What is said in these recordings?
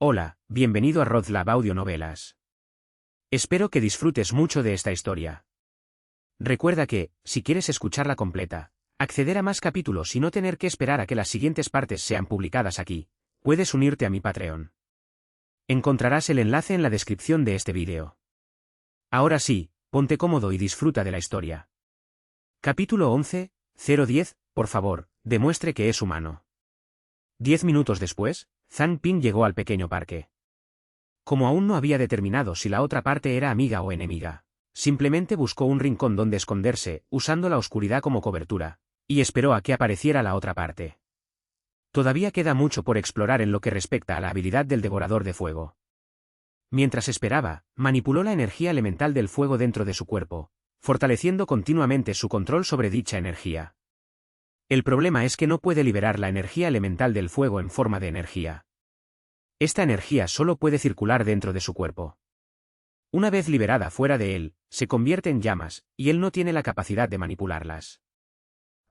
Hola, bienvenido a Rodlab Audionovelas. Espero que disfrutes mucho de esta historia. Recuerda que, si quieres escucharla completa, acceder a más capítulos y no tener que esperar a que las siguientes partes sean publicadas aquí, puedes unirte a mi Patreon. Encontrarás el enlace en la descripción de este vídeo. Ahora sí, ponte cómodo y disfruta de la historia. Capítulo 11, 010, por favor, demuestre que es humano. 10 minutos después, Zhang Ping llegó al pequeño parque. Como aún no había determinado si la otra parte era amiga o enemiga, simplemente buscó un rincón donde esconderse, usando la oscuridad como cobertura, y esperó a que apareciera la otra parte. Todavía queda mucho por explorar en lo que respecta a la habilidad del devorador de fuego. Mientras esperaba, manipuló la energía elemental del fuego dentro de su cuerpo, fortaleciendo continuamente su control sobre dicha energía. El problema es que no puede liberar la energía elemental del fuego en forma de energía. Esta energía solo puede circular dentro de su cuerpo. Una vez liberada fuera de él, se convierte en llamas, y él no tiene la capacidad de manipularlas.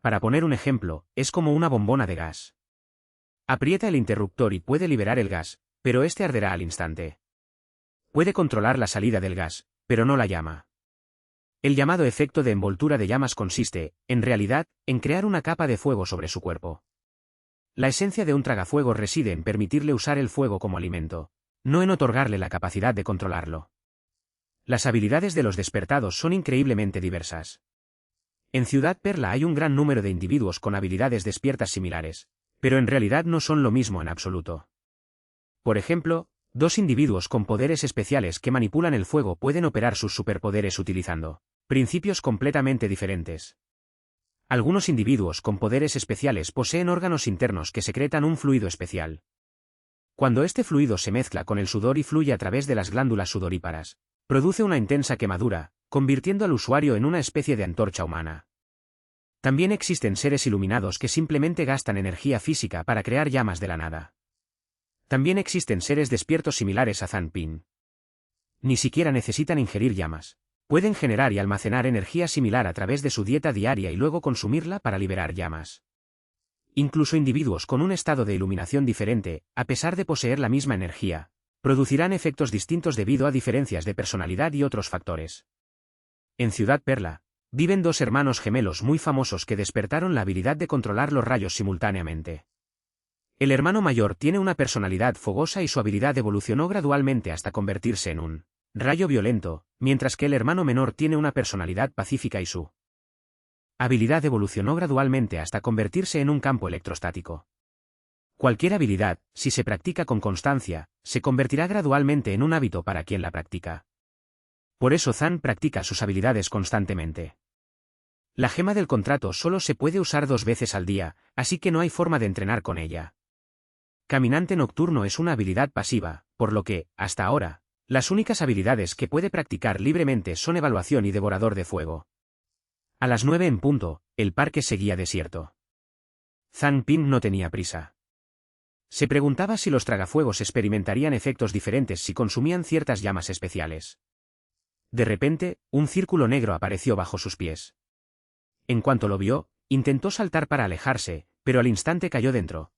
Para poner un ejemplo, es como una bombona de gas. Aprieta el interruptor y puede liberar el gas, pero este arderá al instante. Puede controlar la salida del gas, pero no la llama. El llamado efecto de envoltura de llamas consiste, en realidad, en crear una capa de fuego sobre su cuerpo. La esencia de un tragafuego reside en permitirle usar el fuego como alimento, no en otorgarle la capacidad de controlarlo. Las habilidades de los despertados son increíblemente diversas. En Ciudad Perla hay un gran número de individuos con habilidades despiertas similares, pero en realidad no son lo mismo en absoluto. Por ejemplo, dos individuos con poderes especiales que manipulan el fuego pueden operar sus superpoderes utilizando principios completamente diferentes. Algunos individuos con poderes especiales poseen órganos internos que secretan un fluido especial. Cuando este fluido se mezcla con el sudor y fluye a través de las glándulas sudoríparas, produce una intensa quemadura, convirtiendo al usuario en una especie de antorcha humana. También existen seres iluminados que simplemente gastan energía física para crear llamas de la nada. También existen seres despiertos similares a Zhang Ping. Ni siquiera necesitan ingerir llamas. Pueden generar y almacenar energía similar a través de su dieta diaria y luego consumirla para liberar llamas. Incluso individuos con un estado de iluminación diferente, a pesar de poseer la misma energía, producirán efectos distintos debido a diferencias de personalidad y otros factores. En Ciudad Perla, viven dos hermanos gemelos muy famosos que despertaron la habilidad de controlar los rayos simultáneamente. El hermano mayor tiene una personalidad fogosa y su habilidad evolucionó gradualmente hasta convertirse en un rayo violento, mientras que el hermano menor tiene una personalidad pacífica y su habilidad evolucionó gradualmente hasta convertirse en un campo electrostático. Cualquier habilidad, si se practica con constancia, se convertirá gradualmente en un hábito para quien la practica. Por eso Zhang practica sus habilidades constantemente. La gema del contrato solo se puede usar 2 veces al día, así que no hay forma de entrenar con ella. Caminante nocturno es una habilidad pasiva, por lo que, hasta ahora, las únicas habilidades que puede practicar libremente son evaluación y devorador de fuego. A las 9 en punto, el parque seguía desierto. Zhang Ping no tenía prisa. Se preguntaba si los tragafuegos experimentarían efectos diferentes si consumían ciertas llamas especiales. De repente, un círculo negro apareció bajo sus pies. En cuanto lo vio, intentó saltar para alejarse, pero al instante cayó dentro.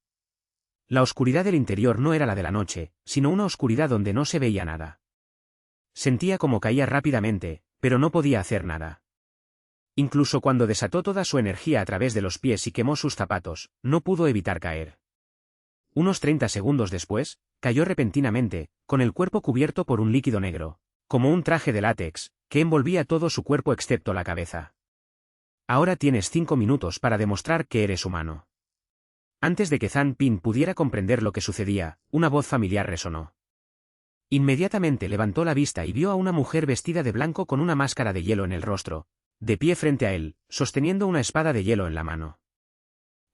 La oscuridad del interior no era la de la noche, sino una oscuridad donde no se veía nada. Sentía como caía rápidamente, pero no podía hacer nada. Incluso cuando desató toda su energía a través de los pies y quemó sus zapatos, no pudo evitar caer. Unos 30 segundos después, cayó repentinamente, con el cuerpo cubierto por un líquido negro, como un traje de látex, que envolvía todo su cuerpo excepto la cabeza. Ahora tienes 5 minutos para demostrar que eres humano. Antes de que Zhang Ping pudiera comprender lo que sucedía, una voz familiar resonó. Inmediatamente levantó la vista y vio a una mujer vestida de blanco con una máscara de hielo en el rostro, de pie frente a él, sosteniendo una espada de hielo en la mano.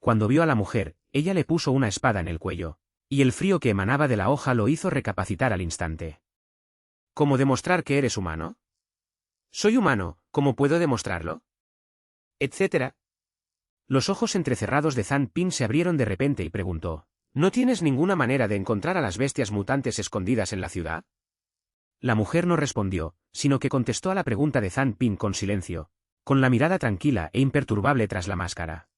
Cuando vio a la mujer, ella le puso una espada en el cuello, y el frío que emanaba de la hoja lo hizo recapacitar al instante. ¿Cómo demostrar que eres humano? Soy humano, ¿cómo puedo demostrarlo? Etcétera. Los ojos entrecerrados de Zhang Ping se abrieron de repente y preguntó, ¿no tienes ninguna manera de encontrar a las bestias mutantes escondidas en la ciudad? La mujer no respondió, sino que contestó a la pregunta de Zhang Ping con silencio, con la mirada tranquila e imperturbable tras la máscara.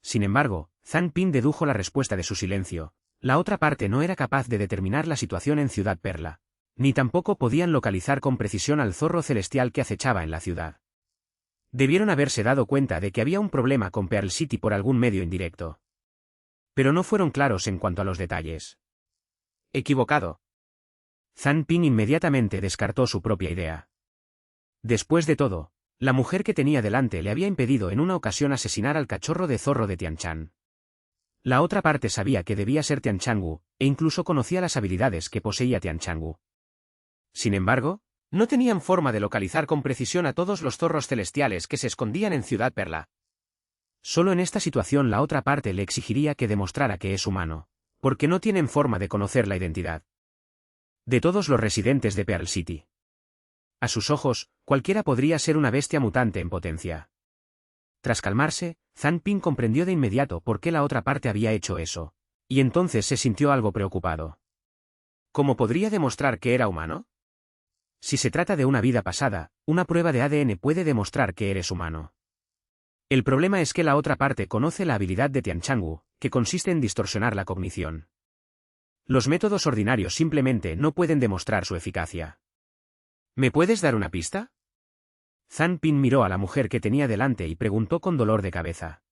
Sin embargo, Zhang Ping dedujo la respuesta de su silencio, La otra parte no era capaz de determinar la situación en Ciudad Perla, ni tampoco podían localizar con precisión al zorro celestial que acechaba en la ciudad. Debieron haberse dado cuenta de que había un problema con Pearl City por algún medio indirecto. Pero no fueron claros en cuanto a los detalles. Equivocado. Zhang Ping inmediatamente descartó su propia idea. Después de todo, la mujer que tenía delante le había impedido en una ocasión asesinar al cachorro de zorro de Tian Shan. La otra parte sabía que debía ser Tian Changwu, e incluso conocía las habilidades que poseía Tian Changwu. Sin embargo, no tenían forma de localizar con precisión a todos los zorros celestiales que se escondían en Ciudad Perla. Solo en esta situación la otra parte le exigiría que demostrara que es humano, porque no tienen forma de conocer la identidad de todos los residentes de Pearl City. A sus ojos, cualquiera podría ser una bestia mutante en potencia. Tras calmarse, Zhang Ping comprendió de inmediato por qué la otra parte había hecho eso, y entonces se sintió algo preocupado. ¿Cómo podría demostrar que era humano? Si se trata de una vida pasada, una prueba de ADN puede demostrar que eres humano. El problema es que la otra parte conoce la habilidad de Tian Changwu, que consiste en distorsionar la cognición. Los métodos ordinarios simplemente no pueden demostrar su eficacia. ¿Me puedes dar una pista? Zhang Ping miró a la mujer que tenía delante y preguntó con dolor de cabeza.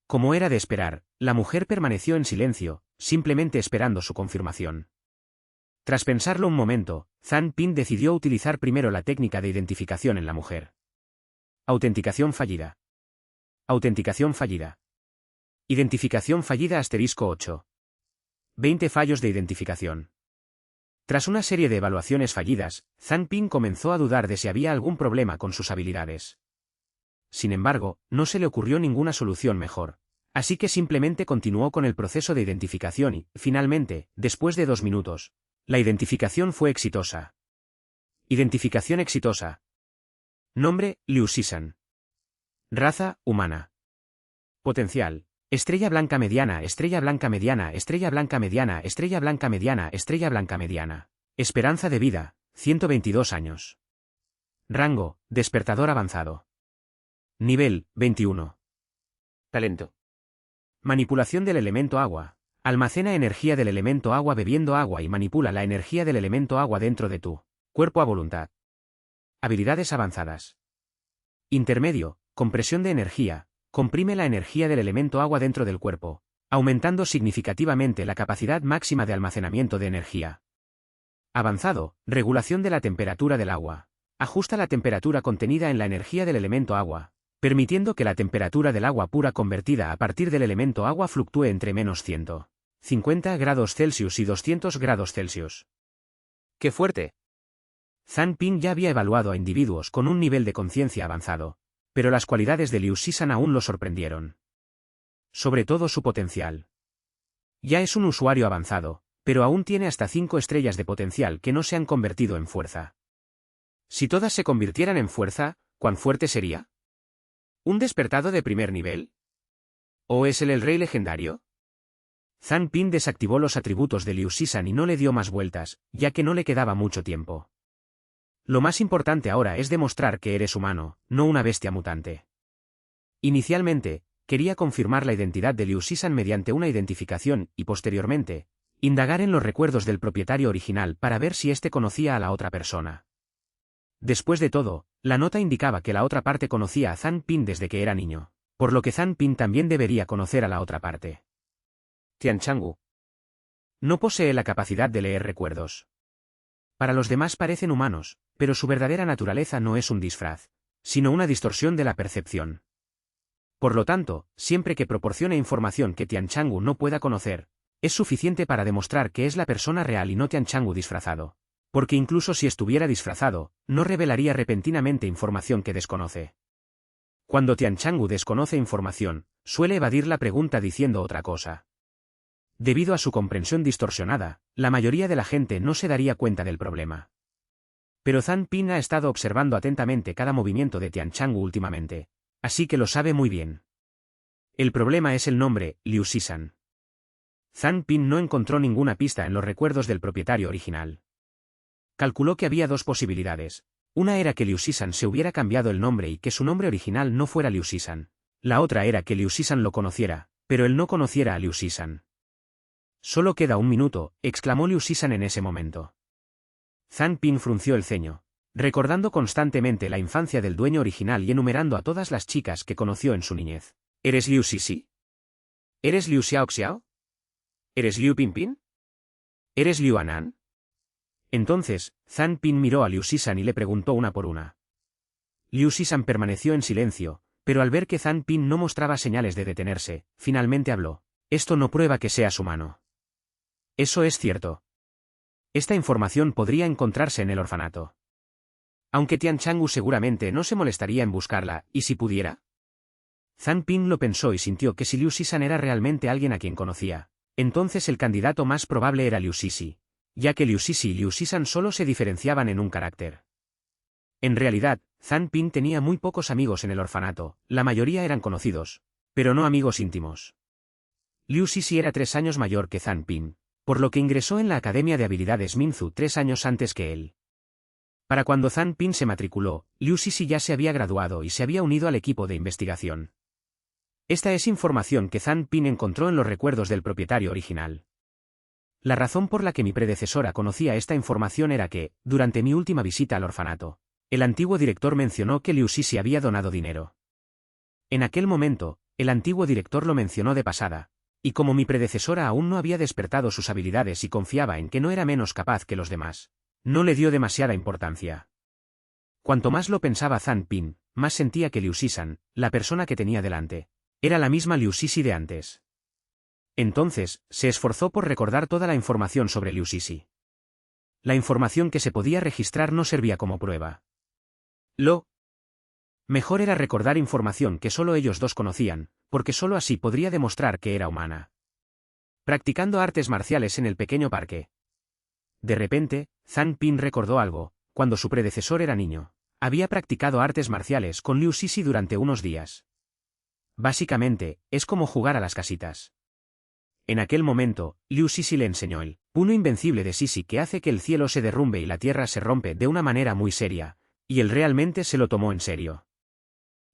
Como era de esperar, la mujer permaneció en silencio, simplemente esperando su confirmación. Tras pensarlo un momento, Zhang Ping decidió utilizar primero la técnica de identificación en la mujer. Autenticación fallida. Autenticación fallida. Identificación fallida *8. 20 fallos de identificación. Tras una serie de evaluaciones fallidas, Zhang Ping comenzó a dudar de si había algún problema con sus habilidades. Sin embargo, no se le ocurrió ninguna solución mejor, así que simplemente continuó con el proceso de identificación y, finalmente, después de 2 minutos, la identificación fue exitosa. Identificación exitosa. Nombre, Liu Shisan. Raza, humana. Potencial. Estrella blanca mediana, estrella blanca mediana, estrella blanca mediana, estrella blanca mediana, estrella blanca mediana. Esperanza de vida, 122 años. Rango, despertador avanzado. Nivel, 21. Talento. Manipulación del elemento agua. Almacena energía del elemento agua bebiendo agua y manipula la energía del elemento agua dentro de tu cuerpo a voluntad. Habilidades avanzadas. Intermedio, compresión de energía. Comprime la energía del elemento agua dentro del cuerpo, aumentando significativamente la capacidad máxima de almacenamiento de energía. Avanzado, regulación de la temperatura del agua. Ajusta la temperatura contenida en la energía del elemento agua, permitiendo que la temperatura del agua pura convertida a partir del elemento agua fluctúe entre -150 grados Celsius y 200 grados Celsius. ¡Qué fuerte! Zhang Ping ya había evaluado a individuos con un nivel de conciencia avanzado, pero las cualidades de Liu Shisan aún lo sorprendieron. Sobre todo su potencial. Ya es un usuario avanzado, pero aún tiene hasta 5 estrellas de potencial que no se han convertido en fuerza. Si todas se convirtieran en fuerza, ¿cuán fuerte sería? ¿Un despertado de primer nivel? ¿O es él el rey legendario? Zhang Ping desactivó los atributos de Liu Shisan y no le dio más vueltas, ya que no le quedaba mucho tiempo. Lo más importante ahora es demostrar que eres humano, no una bestia mutante. Inicialmente, quería confirmar la identidad de Liu Shisan mediante una identificación y posteriormente, indagar en los recuerdos del propietario original para ver si éste conocía a la otra persona. Después de todo, la nota indicaba que la otra parte conocía a Zhang Ping desde que era niño, por lo que Zhang Ping también debería conocer a la otra parte. Tian Changwu. No posee la capacidad de leer recuerdos. Para los demás parecen humanos, pero su verdadera naturaleza no es un disfraz, sino una distorsión de la percepción. Por lo tanto, siempre que proporcione información que Tian Changwu no pueda conocer, es suficiente para demostrar que es la persona real y no Tian Changwu disfrazado, porque incluso si estuviera disfrazado, no revelaría repentinamente información que desconoce. Cuando Tian Changwu desconoce información, suele evadir la pregunta diciendo otra cosa. Debido a su comprensión distorsionada, la mayoría de la gente no se daría cuenta del problema. Pero Zhang Ping ha estado observando atentamente cada movimiento de Tian Changwu últimamente, así que lo sabe muy bien. El problema es el nombre, Liu Shisan. Zhang Ping no encontró ninguna pista en los recuerdos del propietario original. Calculó que había 2 posibilidades. Una era que Liu Shisan se hubiera cambiado el nombre y que su nombre original no fuera Liu Shisan. La otra era que Liu Shisan lo conociera, pero él no conociera a Liu Shisan. Solo queda un minuto, exclamó Liu Sisan en ese momento. Zhang Ping frunció el ceño, recordando constantemente la infancia del dueño original y enumerando a todas las chicas que conoció en su niñez. ¿Eres Liu Sisi? ¿Eres Liu Xiaoxiao? ¿Eres Liu Pinpin? ¿Eres Liu Anan? Entonces, Zhang Ping miró a Liu Sisan y le preguntó una por una. Liu Sisan permaneció en silencio, pero al ver que Zhang Ping no mostraba señales de detenerse, finalmente habló. Esto no prueba que seas humano. Eso es cierto. Esta información podría encontrarse en el orfanato. Aunque Tian Chang'u seguramente no se molestaría en buscarla, ¿y si pudiera? Zhang Ping lo pensó y sintió que si Liu Sisan era realmente alguien a quien conocía, entonces el candidato más probable era Liu Sisi, ya que Liu Sisi y Liu Sisan solo se diferenciaban en un carácter. En realidad, Zhang Ping tenía muy pocos amigos en el orfanato, la mayoría eran conocidos, pero no amigos íntimos. Liu Sisi era 3 años mayor que Zhang Ping, por lo que ingresó en la Academia de Habilidades Minzu 3 años antes que él. Para cuando Zhang Ping se matriculó, Liu Sisi ya se había graduado y se había unido al equipo de investigación. Esta es información que Zhang Ping encontró en los recuerdos del propietario original. La razón por la que mi predecesora conocía esta información era que, durante mi última visita al orfanato, el antiguo director mencionó que Liu Sisi había donado dinero. En aquel momento, el antiguo director lo mencionó de pasada, y como mi predecesora aún no había despertado sus habilidades y confiaba en que no era menos capaz que los demás, no le dio demasiada importancia. Cuanto más lo pensaba Zhang Ping, más sentía que Liu Sisan, la persona que tenía delante, era la misma Liu Sisi de antes. Entonces, se esforzó por recordar toda la información sobre Liu Sisi. La información que se podía registrar no servía como prueba. Lo mejor era recordar información que solo ellos dos conocían, porque solo así podría demostrar que era humana. Practicando artes marciales en el pequeño parque. De repente, Zhang Ping recordó algo. Cuando su predecesor era niño, había practicado artes marciales con Liu Sisi durante unos días. Básicamente, es como jugar a las casitas. En aquel momento, Liu Sisi le enseñó el puño invencible de Sisi que hace que el cielo se derrumbe y la tierra se rompe de una manera muy seria, y él realmente se lo tomó en serio.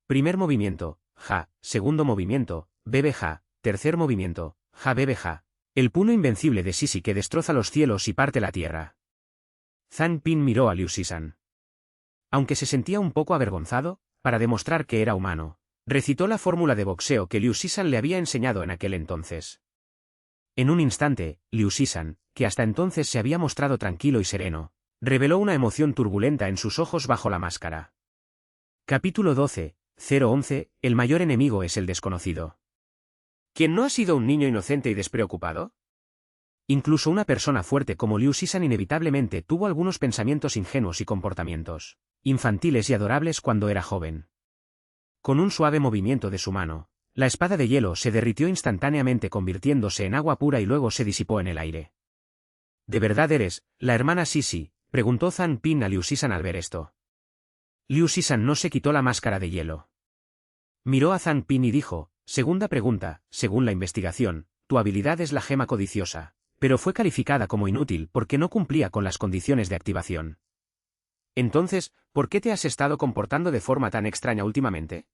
Primer movimiento, ja, segundo movimiento, bebe ja, tercer movimiento, ja bebe ja. El puño invencible de Sisi que destroza los cielos y parte la tierra. Zhang Ping miró a Liu Sisan. Aunque se sentía un poco avergonzado, para demostrar que era humano, recitó la fórmula de boxeo que Liu Sisan le había enseñado en aquel entonces. En un instante, Liu Sisan, que hasta entonces se había mostrado tranquilo y sereno, reveló una emoción turbulenta en sus ojos bajo la máscara. Capítulo 12, 011, el mayor enemigo es el desconocido. ¿Quién no ha sido un niño inocente y despreocupado? Incluso una persona fuerte como Liu Sisan inevitablemente tuvo algunos pensamientos ingenuos y comportamientos infantiles y adorables cuando era joven. Con un suave movimiento de su mano, la espada de hielo se derritió instantáneamente convirtiéndose en agua pura y luego se disipó en el aire. ¿De verdad eres la hermana Sisi?, preguntó Zhang Ping a Liu Sisan al ver esto. Liu Sisan no se quitó la máscara de hielo. Miró a Zhang Ping y dijo, segunda pregunta, según la investigación, tu habilidad es la gema codiciosa, pero fue calificada como inútil porque no cumplía con las condiciones de activación. Entonces, ¿por qué te has estado comportando de forma tan extraña últimamente?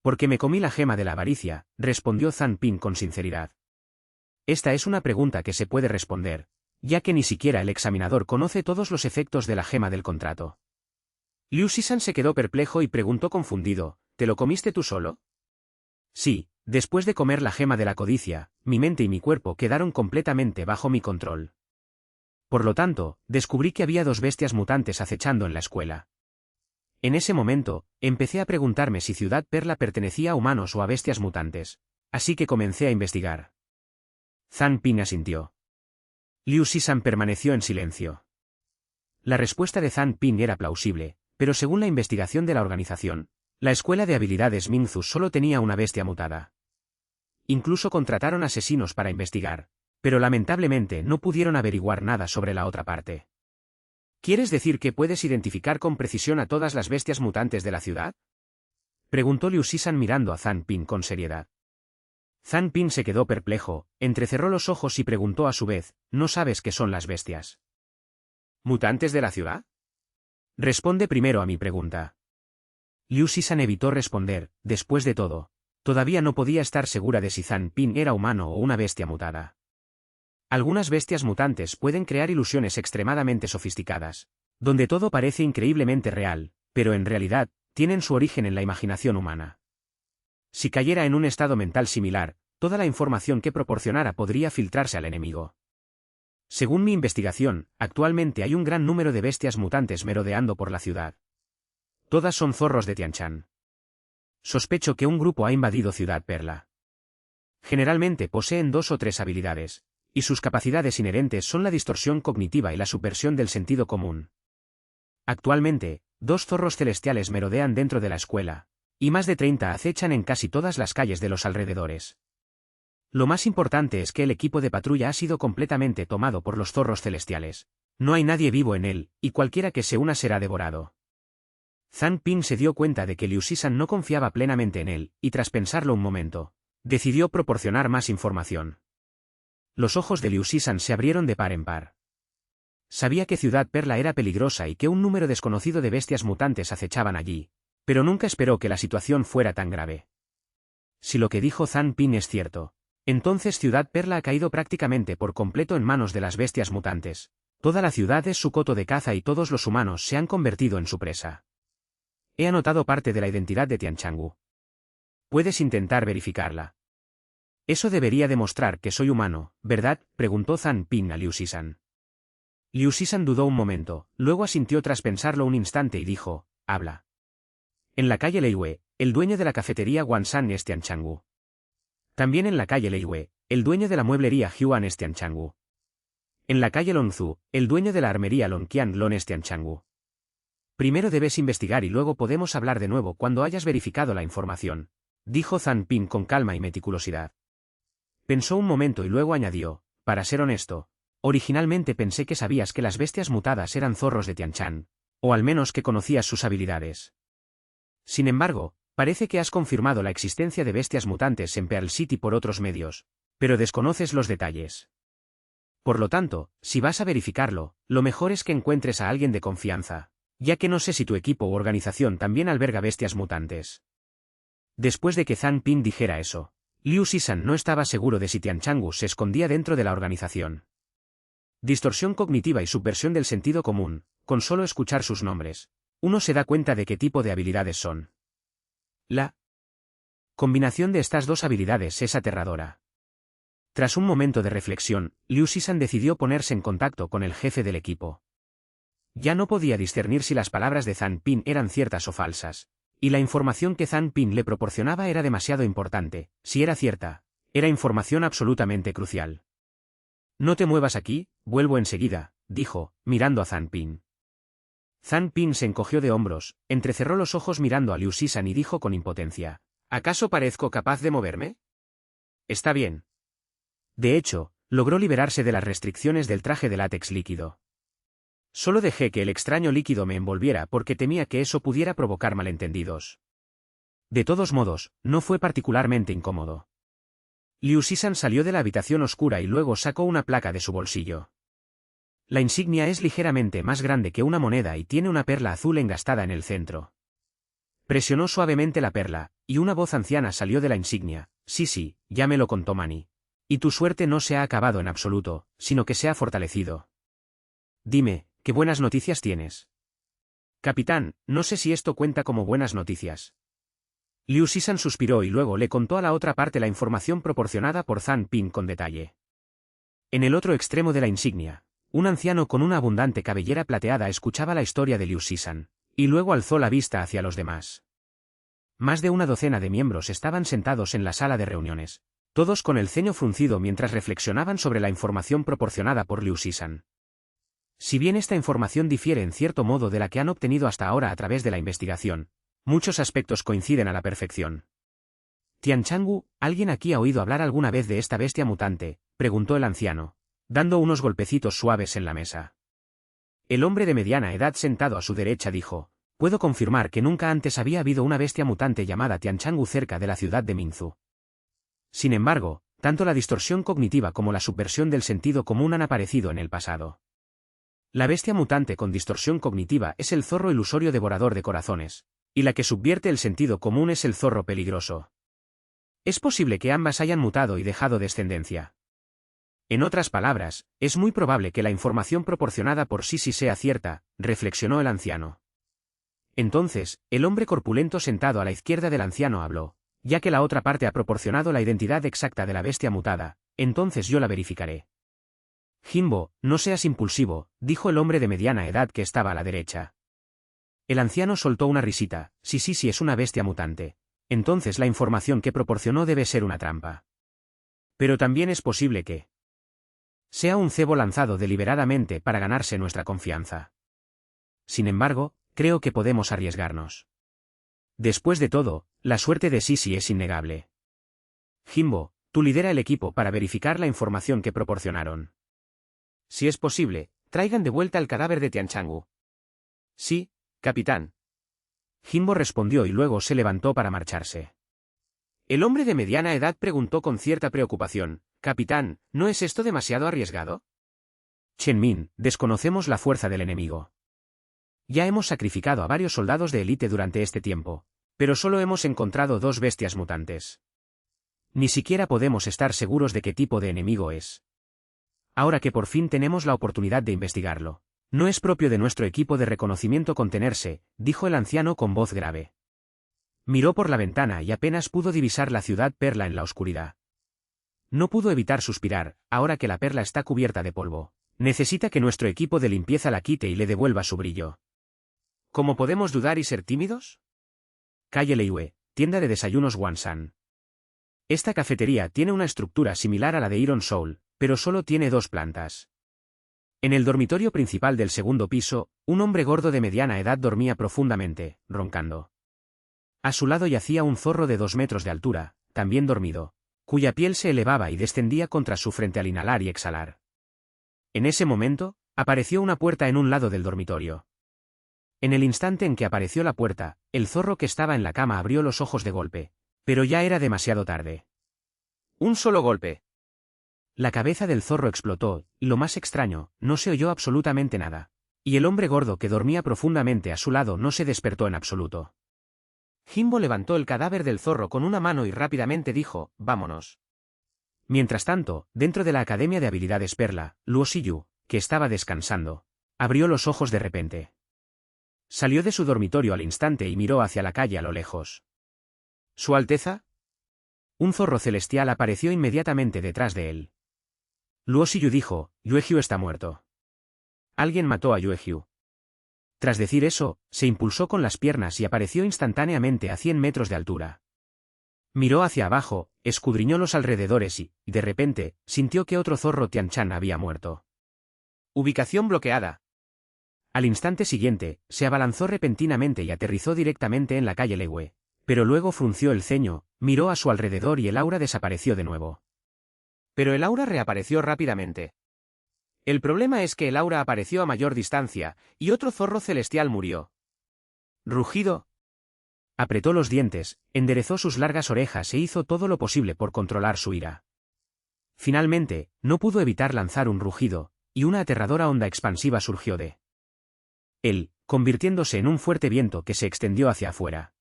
Porque me comí la gema de la avaricia, respondió Zhang Ping con sinceridad. Esta es una pregunta que se puede responder, ya que ni siquiera el examinador conoce todos los efectos de la gema del contrato. Liu Sisan se quedó perplejo y preguntó confundido, ¿te lo comiste tú solo? Sí, después de comer la gema de la codicia, mi mente y mi cuerpo quedaron completamente bajo mi control. Por lo tanto, descubrí que había 2 bestias mutantes acechando en la escuela. En ese momento, empecé a preguntarme si Ciudad Perla pertenecía a humanos o a bestias mutantes, así que comencé a investigar. Zhang Ping asintió. Liu Sisan permaneció en silencio. La respuesta de Zhang Ping era plausible, pero según la investigación de la organización, la escuela de habilidades Minzu solo tenía una bestia mutada. Incluso contrataron asesinos para investigar, pero lamentablemente no pudieron averiguar nada sobre la otra parte. ¿Quieres decir que puedes identificar con precisión a todas las bestias mutantes de la ciudad? Preguntó Liu Sisan mirando a Zhang Ping con seriedad. Zhang Ping se quedó perplejo, entrecerró los ojos y preguntó a su vez, ¿no sabes qué son las bestias mutantes de la ciudad? Responde primero a mi pregunta. Liu Sisan evitó responder, después de todo, todavía no podía estar segura de si Zhang Ping era humano o una bestia mutada. Algunas bestias mutantes pueden crear ilusiones extremadamente sofisticadas, donde todo parece increíblemente real, pero en realidad, tienen su origen en la imaginación humana. Si cayera en un estado mental similar, toda la información que proporcionara podría filtrarse al enemigo. Según mi investigación, actualmente hay un gran número de bestias mutantes merodeando por la ciudad. Todas son zorros de Tianchan. Sospecho que un grupo ha invadido Ciudad Perla. Generalmente poseen 2 o 3 habilidades, y sus capacidades inherentes son la distorsión cognitiva y la subversión del sentido común. Actualmente, 2 zorros celestiales merodean dentro de la escuela, y más de 30 acechan en casi todas las calles de los alrededores. Lo más importante es que el equipo de patrulla ha sido completamente tomado por los zorros celestiales. No hay nadie vivo en él, y cualquiera que se una será devorado. Zhang Ping se dio cuenta de que Liu Shisan no confiaba plenamente en él, y tras pensarlo un momento, decidió proporcionar más información. Los ojos de Liu Shisan se abrieron de par en par. Sabía que Ciudad Perla era peligrosa y que un número desconocido de bestias mutantes acechaban allí, pero nunca esperó que la situación fuera tan grave. Si lo que dijo Zhang Ping es cierto, entonces Ciudad Perla ha caído prácticamente por completo en manos de las bestias mutantes. Toda la ciudad es su coto de caza y todos los humanos se han convertido en su presa. He anotado parte de la identidad de Tianchangu. Puedes intentar verificarla. Eso debería demostrar que soy humano, ¿verdad?, preguntó Zhang Ping a Liu Shisan. Liu Shisan dudó un momento, luego asintió tras pensarlo un instante y dijo, habla. En la calle Leiwei, el dueño de la cafetería Wansan es Tianchangu. También en la calle Leiwei, el dueño de la mueblería Huan es Tianchangu. En la calle Longzhu, el dueño de la armería Longqian Lon es Tianchangu. Primero debes investigar y luego podemos hablar de nuevo cuando hayas verificado la información, dijo Zhang Ping con calma y meticulosidad. Pensó un momento y luego añadió, para ser honesto, originalmente pensé que sabías que las bestias mutadas eran zorros de Tianchan, o al menos que conocías sus habilidades. Sin embargo, parece que has confirmado la existencia de bestias mutantes en Pearl City por otros medios, pero desconoces los detalles. Por lo tanto, si vas a verificarlo, lo mejor es que encuentres a alguien de confianza, ya que no sé si tu equipo u organización también alberga bestias mutantes. Después de que Zhang Ping dijera eso, Liu Shisan no estaba seguro de si Tianchangu se escondía dentro de la organización. Distorsión cognitiva y subversión del sentido común, con solo escuchar sus nombres, uno se da cuenta de qué tipo de habilidades son. La combinación de estas 2 habilidades es aterradora. Tras un momento de reflexión, Liu Shisan decidió ponerse en contacto con el jefe del equipo. Ya no podía discernir si las palabras de Zhang Ping eran ciertas o falsas, y la información que Zhang Ping le proporcionaba era demasiado importante. Si era cierta, era información absolutamente crucial. No te muevas aquí, vuelvo enseguida, dijo, mirando a Zhang Ping. Zhang Ping se encogió de hombros, entrecerró los ojos mirando a Liu Shisan y dijo con impotencia, ¿acaso parezco capaz de moverme? Está bien. De hecho, logró liberarse de las restricciones del traje de látex líquido. Solo dejé que el extraño líquido me envolviera porque temía que eso pudiera provocar malentendidos. De todos modos, no fue particularmente incómodo. Liu Shisan salió de la habitación oscura y luego sacó una placa de su bolsillo. La insignia es ligeramente más grande que una moneda y tiene una perla azul engastada en el centro. Presionó suavemente la perla, y una voz anciana salió de la insignia. Sí, ya me lo contó Manny. Y tu suerte no se ha acabado en absoluto, sino que se ha fortalecido. Dime, ¿qué buenas noticias tienes? Capitán, no sé si esto cuenta como buenas noticias. Liu Shisan suspiró y luego le contó a la otra parte la información proporcionada por Zhang Ping con detalle. En el otro extremo de la insignia, un anciano con una abundante cabellera plateada escuchaba la historia de Liu Shisan, y luego alzó la vista hacia los demás. Más de una docena de miembros estaban sentados en la sala de reuniones, todos con el ceño fruncido mientras reflexionaban sobre la información proporcionada por Liu Shisan. Si bien esta información difiere en cierto modo de la que han obtenido hasta ahora a través de la investigación, muchos aspectos coinciden a la perfección. Tianchangu, ¿alguien aquí ha oído hablar alguna vez de esta bestia mutante?, preguntó el anciano, dando unos golpecitos suaves en la mesa. El hombre de mediana edad sentado a su derecha dijo, puedo confirmar que nunca antes había habido una bestia mutante llamada Tianchangu cerca de la ciudad de Minzu. Sin embargo, tanto la distorsión cognitiva como la subversión del sentido común han aparecido en el pasado. La bestia mutante con distorsión cognitiva es el zorro ilusorio devorador de corazones, y la que subvierte el sentido común es el zorro peligroso. Es posible que ambas hayan mutado y dejado descendencia. En otras palabras, es muy probable que la información proporcionada por Sisi sea cierta, reflexionó el anciano. Entonces, el hombre corpulento sentado a la izquierda del anciano habló. Ya que la otra parte ha proporcionado la identidad exacta de la bestia mutada, entonces yo la verificaré. Jimbo, no seas impulsivo, dijo el hombre de mediana edad que estaba a la derecha. El anciano soltó una risita. Sí es una bestia mutante. Entonces la información que proporcionó debe ser una trampa. Pero también es posible que sea un cebo lanzado deliberadamente para ganarse nuestra confianza. Sin embargo, creo que podemos arriesgarnos. Después de todo, la suerte de Sisi es innegable. Jimbo, tú lidera el equipo para verificar la información que proporcionaron. Si es posible, traigan de vuelta el cadáver de Tianchangu. Sí, capitán. Jimbo respondió y luego se levantó para marcharse. El hombre de mediana edad preguntó con cierta preocupación, «Capitán, ¿no es esto demasiado arriesgado?» Chen Min, desconocemos la fuerza del enemigo. Ya hemos sacrificado a varios soldados de élite durante este tiempo, pero solo hemos encontrado 2 bestias mutantes. Ni siquiera podemos estar seguros de qué tipo de enemigo es. Ahora que por fin tenemos la oportunidad de investigarlo. No es propio de nuestro equipo de reconocimiento contenerse, dijo el anciano con voz grave. Miró por la ventana y apenas pudo divisar la ciudad Perla en la oscuridad. No pudo evitar suspirar, ahora que la perla está cubierta de polvo. Necesita que nuestro equipo de limpieza la quite y le devuelva su brillo. ¿Cómo podemos dudar y ser tímidos? Calle Leiyue, tienda de desayunos Wansan. Esta cafetería tiene una estructura similar a la de Iron Soul, pero solo tiene 2 plantas. En el dormitorio principal del segundo piso, un hombre gordo de mediana edad dormía profundamente, roncando. A su lado yacía un zorro de 2 metros de altura, también dormido, cuya piel se elevaba y descendía contra su frente al inhalar y exhalar. En ese momento, apareció una puerta en un lado del dormitorio. En el instante en que apareció la puerta, el zorro que estaba en la cama abrió los ojos de golpe, pero ya era demasiado tarde. Un solo golpe. La cabeza del zorro explotó, y lo más extraño, no se oyó absolutamente nada. Y el hombre gordo que dormía profundamente a su lado no se despertó en absoluto. Jimbo levantó el cadáver del zorro con una mano y rápidamente dijo, «Vámonos». Mientras tanto, dentro de la Academia de Habilidades Perla, Luo Shiyu, que estaba descansando, abrió los ojos de repente. Salió de su dormitorio al instante y miró hacia la calle a lo lejos. ¿Su Alteza? Un zorro celestial apareció inmediatamente detrás de él. Luo Shiyu dijo, «Yuejiu está muerto». Alguien mató a Yuejiu. Tras decir eso, se impulsó con las piernas y apareció instantáneamente a 100 metros de altura. Miró hacia abajo, escudriñó los alrededores y, de repente, sintió que otro zorro Tianchan había muerto. Ubicación bloqueada. Al instante siguiente, se abalanzó repentinamente y aterrizó directamente en la calle Leiyue, pero luego frunció el ceño, miró a su alrededor y el aura desapareció de nuevo. Pero el aura reapareció rápidamente. El problema es que el aura apareció a mayor distancia, y otro zorro celestial murió. Rugido. Apretó los dientes, enderezó sus largas orejas e hizo todo lo posible por controlar su ira. Finalmente, no pudo evitar lanzar un rugido, y una aterradora onda expansiva surgió de él, convirtiéndose en un fuerte viento que se extendió hacia afuera.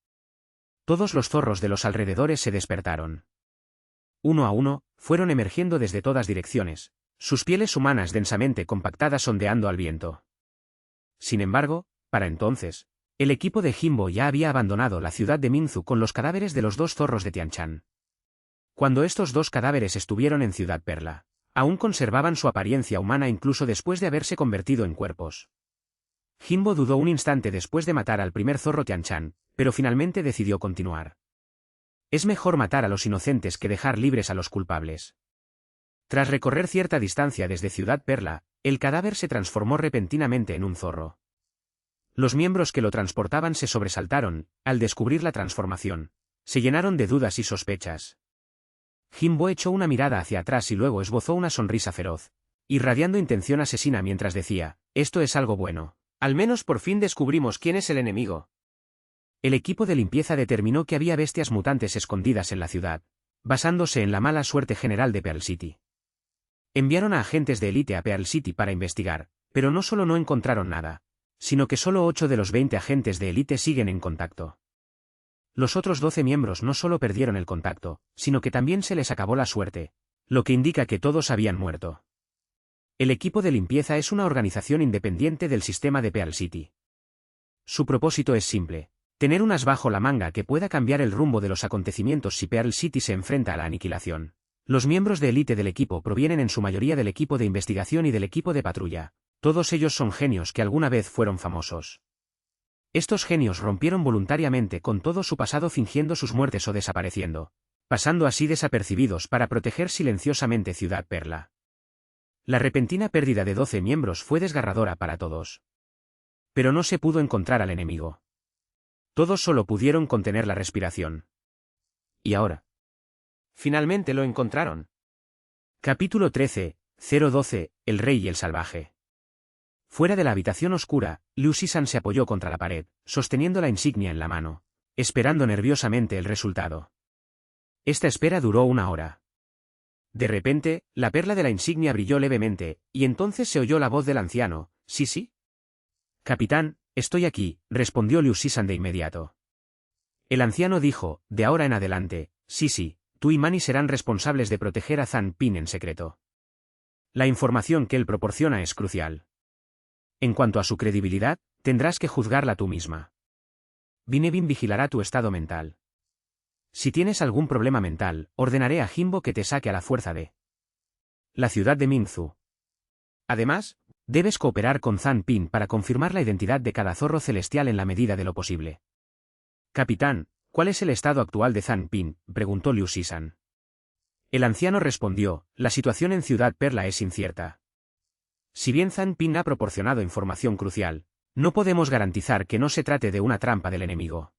Todos los zorros de los alrededores se despertaron. Uno a uno, fueron emergiendo desde todas direcciones, sus pieles humanas densamente compactadas ondeando al viento. Sin embargo, para entonces, el equipo de Jimbo ya había abandonado la ciudad de Minzu con los cadáveres de los 2 zorros de Tianchan. Cuando estos 2 cadáveres estuvieron en Ciudad Perla, aún conservaban su apariencia humana incluso después de haberse convertido en cuerpos. Jimbo dudó un instante después de matar al primer zorro Tianchan, pero finalmente decidió continuar. Es mejor matar a los inocentes que dejar libres a los culpables. Tras recorrer cierta distancia desde Ciudad Perla, el cadáver se transformó repentinamente en un zorro. Los miembros que lo transportaban se sobresaltaron, al descubrir la transformación. Se llenaron de dudas y sospechas. Jimbo echó una mirada hacia atrás y luego esbozó una sonrisa feroz, irradiando intención asesina mientras decía, «Esto es algo bueno. Al menos por fin descubrimos quién es el enemigo». El equipo de limpieza determinó que había bestias mutantes escondidas en la ciudad, basándose en la mala suerte general de Pearl City. Enviaron a agentes de élite a Pearl City para investigar, pero no solo no encontraron nada, sino que solo 8 de los 20 agentes de élite siguen en contacto. Los otros 12 miembros no solo perdieron el contacto, sino que también se les acabó la suerte, lo que indica que todos habían muerto. El equipo de limpieza es una organización independiente del sistema de Pearl City. Su propósito es simple: tener un as bajo la manga que pueda cambiar el rumbo de los acontecimientos si Pearl City se enfrenta a la aniquilación. Los miembros de élite del equipo provienen en su mayoría del equipo de investigación y del equipo de patrulla. Todos ellos son genios que alguna vez fueron famosos. Estos genios rompieron voluntariamente con todo su pasado fingiendo sus muertes o desapareciendo, pasando así desapercibidos para proteger silenciosamente Ciudad Perla. La repentina pérdida de 12 miembros fue desgarradora para todos. Pero no se pudo encontrar al enemigo. Todos solo pudieron contener la respiración. ¿Y ahora? Finalmente lo encontraron. Capítulo 13, 012, El Rey y el Salvaje. Fuera de la habitación oscura, Liu Shisan se apoyó contra la pared, sosteniendo la insignia en la mano, esperando nerviosamente el resultado. Esta espera duró 1 hora. De repente, la perla de la insignia brilló levemente, y entonces se oyó la voz del anciano: «¿Sí, sí?» «Capitán, estoy aquí», respondió Liu Shisan de inmediato. El anciano dijo: «De ahora en adelante, sí, tú y Manny serán responsables de proteger a Zhang Ping en secreto. La información que él proporciona es crucial. En cuanto a su credibilidad, tendrás que juzgarla tú misma. Binebin vigilará tu estado mental. Si tienes algún problema mental, ordenaré a Jimbo que te saque a la fuerza de la ciudad de Minzu. Además, debes cooperar con Zhang Ping para confirmar la identidad de cada zorro celestial en la medida de lo posible». «Capitán, ¿cuál es el estado actual de Zhang Ping?», preguntó Liu Shisan. El anciano respondió: «La situación en Ciudad Perla es incierta. Si bien Zhang Ping ha proporcionado información crucial, no podemos garantizar que no se trate de una trampa del enemigo.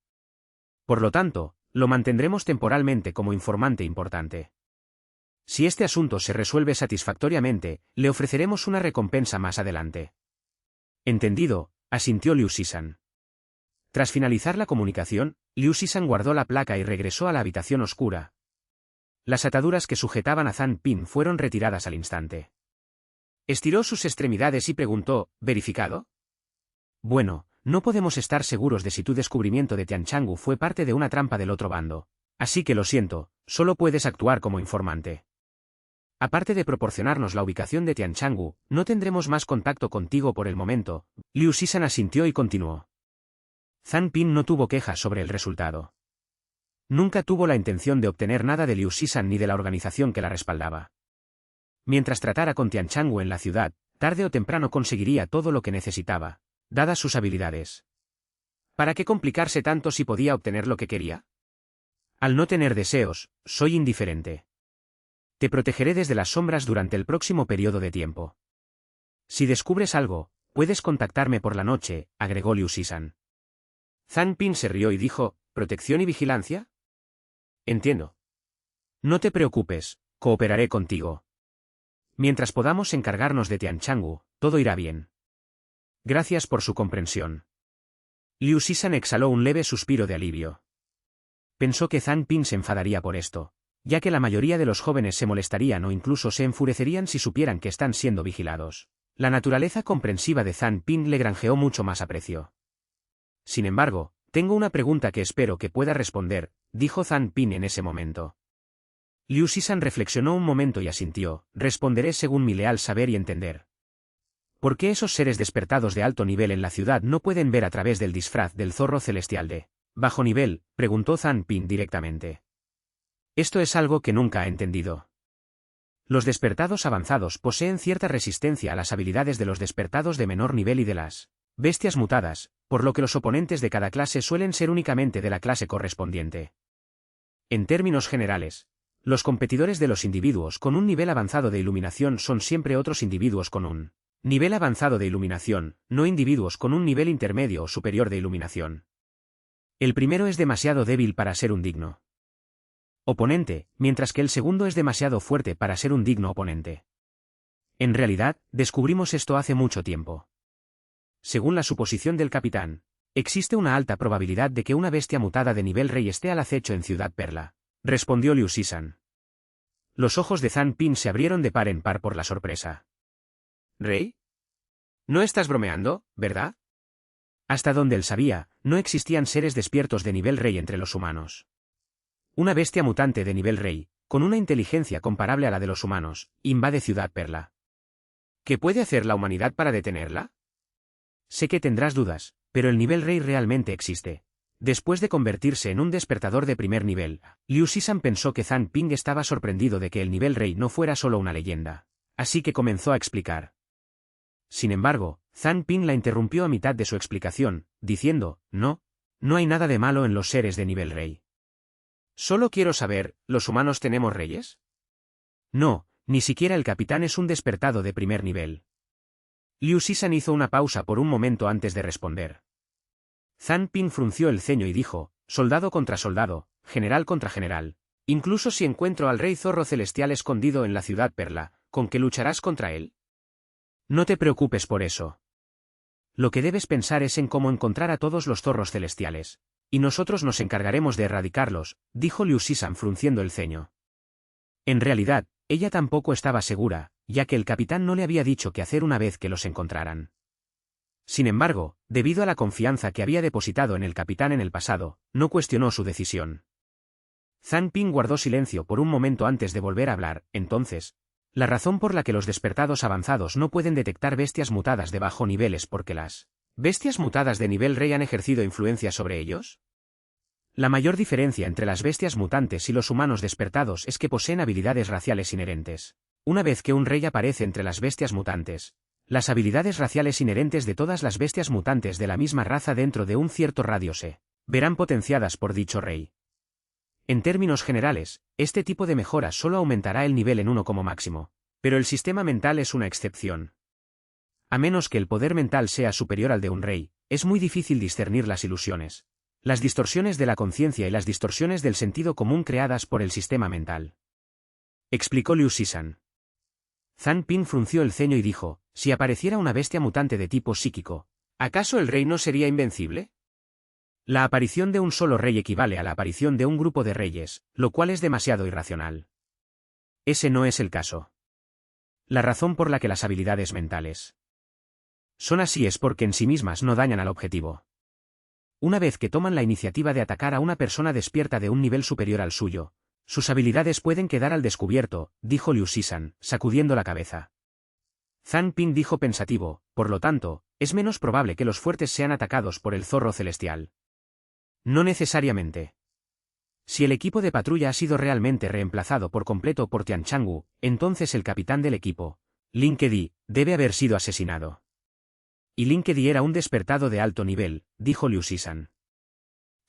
Por lo tanto, lo mantendremos temporalmente como informante importante. Si este asunto se resuelve satisfactoriamente, le ofreceremos una recompensa más adelante». «Entendido», asintió Liu Shisan. Tras finalizar la comunicación, Liu Shisan guardó la placa y regresó a la habitación oscura. Las ataduras que sujetaban a Zhang Ping fueron retiradas al instante. Estiró sus extremidades y preguntó: «¿Verificado?». «Bueno, no podemos estar seguros de si tu descubrimiento de Tianchangu fue parte de una trampa del otro bando, así que lo siento, solo puedes actuar como informante. Aparte de proporcionarnos la ubicación de Tianchangu, no tendremos más contacto contigo por el momento». Liu Shisan asintió y continuó. Zhang Ping no tuvo quejas sobre el resultado. Nunca tuvo la intención de obtener nada de Liu Shisan ni de la organización que la respaldaba. Mientras tratara con Tianchangu en la ciudad, tarde o temprano conseguiría todo lo que necesitaba, dadas sus habilidades. ¿Para qué complicarse tanto si podía obtener lo que quería? Al no tener deseos, soy indiferente. Te protegeré desde las sombras durante el próximo periodo de tiempo. Si descubres algo, puedes contactarme por la noche», agregó Liu Shisan. Zhang Ping se rió y dijo: «¿Protección y vigilancia?». «Entiendo. No te preocupes, cooperaré contigo. Mientras podamos encargarnos de Tianchangu, todo irá bien. Gracias por su comprensión». Liu Shisan exhaló un leve suspiro de alivio. Pensó que Zhang Ping se enfadaría por esto, ya que la mayoría de los jóvenes se molestarían o incluso se enfurecerían si supieran que están siendo vigilados. La naturaleza comprensiva de Zhang Ping le granjeó mucho más aprecio. «Sin embargo, tengo una pregunta que espero que pueda responder», dijo Zhang Ping en ese momento. Liu Shisan reflexionó un momento y asintió: «Responderé según mi leal saber y entender. ¿Por qué esos seres despertados de alto nivel en la ciudad no pueden ver a través del disfraz del zorro celestial de bajo nivel?», preguntó Zhang Ping directamente. «Esto es algo que nunca ha entendido. Los despertados avanzados poseen cierta resistencia a las habilidades de los despertados de menor nivel y de las bestias mutadas, por lo que los oponentes de cada clase suelen ser únicamente de la clase correspondiente. En términos generales, los competidores de los individuos con un nivel avanzado de iluminación son siempre otros individuos con un nivel avanzado de iluminación, no individuos con un nivel intermedio o superior de iluminación. El primero es demasiado débil para ser un digno oponente, mientras que el segundo es demasiado fuerte para ser un digno oponente. En realidad, descubrimos esto hace mucho tiempo. Según la suposición del capitán, existe una alta probabilidad de que una bestia mutada de nivel rey esté al acecho en Ciudad Perla», respondió Liu Shisan. Los ojos de Zhang Ping se abrieron de par en par por la sorpresa. «¿Rey? No estás bromeando, ¿verdad?». Hasta donde él sabía, no existían seres despiertos de nivel rey entre los humanos. Una bestia mutante de nivel rey, con una inteligencia comparable a la de los humanos, invade Ciudad Perla. ¿Qué puede hacer la humanidad para detenerla? Sé que tendrás dudas, pero el nivel rey realmente existe. Después de convertirse en un despertador de primer nivel, Liu Shisan pensó que Zhang Ping estaba sorprendido de que el nivel rey no fuera solo una leyenda. Así que comenzó a explicar. Sin embargo, Zhang Ping la interrumpió a mitad de su explicación, diciendo, no hay nada de malo en los seres de nivel rey. Solo quiero saber, ¿los humanos tenemos reyes? No, ni siquiera el capitán es un despertado de primer nivel. Liu Shisan hizo una pausa por un momento antes de responder. Zhang Ping frunció el ceño y dijo, soldado contra soldado, general contra general. Incluso si encuentro al rey zorro celestial escondido en la Ciudad Perla, ¿con qué lucharás contra él? No te preocupes por eso. Lo que debes pensar es en cómo encontrar a todos los zorros celestiales. Y nosotros nos encargaremos de erradicarlos, dijo Liu Shisan frunciendo el ceño. En realidad, ella tampoco estaba segura, ya que el capitán no le había dicho qué hacer una vez que los encontraran. Sin embargo, debido a la confianza que había depositado en el capitán en el pasado, no cuestionó su decisión. Zhang Ping guardó silencio por un momento antes de volver a hablar. Entonces, la razón por la que los despertados avanzados no pueden detectar bestias mutadas de bajo nivel es porque las bestias mutadas de nivel rey han ejercido influencia sobre ellos. La mayor diferencia entre las bestias mutantes y los humanos despertados es que poseen habilidades raciales inherentes. Una vez que un rey aparece entre las bestias mutantes, las habilidades raciales inherentes de todas las bestias mutantes de la misma raza dentro de un cierto radio se verán potenciadas por dicho rey. En términos generales, este tipo de mejoras solo aumentará el nivel en 1 como máximo, pero el sistema mental es una excepción. A menos que el poder mental sea superior al de un rey, es muy difícil discernir las ilusiones, las distorsiones de la conciencia y las distorsiones del sentido común creadas por el sistema mental. Explicó Liu Shisan. Zhang Ping frunció el ceño y dijo, si apareciera una bestia mutante de tipo psíquico, ¿acaso el rey no sería invencible? La aparición de un solo rey equivale a la aparición de un grupo de reyes, lo cual es demasiado irracional. Ese no es el caso. La razón por la que las habilidades mentales son así es porque en sí mismas no dañan al objetivo. Una vez que toman la iniciativa de atacar a una persona despierta de un nivel superior al suyo, sus habilidades pueden quedar al descubierto, dijo Liu Shisan, sacudiendo la cabeza. Zhang Ping dijo pensativo, por lo tanto, es menos probable que los fuertes sean atacados por el zorro celestial. No necesariamente. Si el equipo de patrulla ha sido realmente reemplazado por completo por Tian Changwu, entonces el capitán del equipo, Lin Kedi, debe haber sido asesinado. Y Lin Kedi era un despertado de alto nivel, dijo Liu Shisan.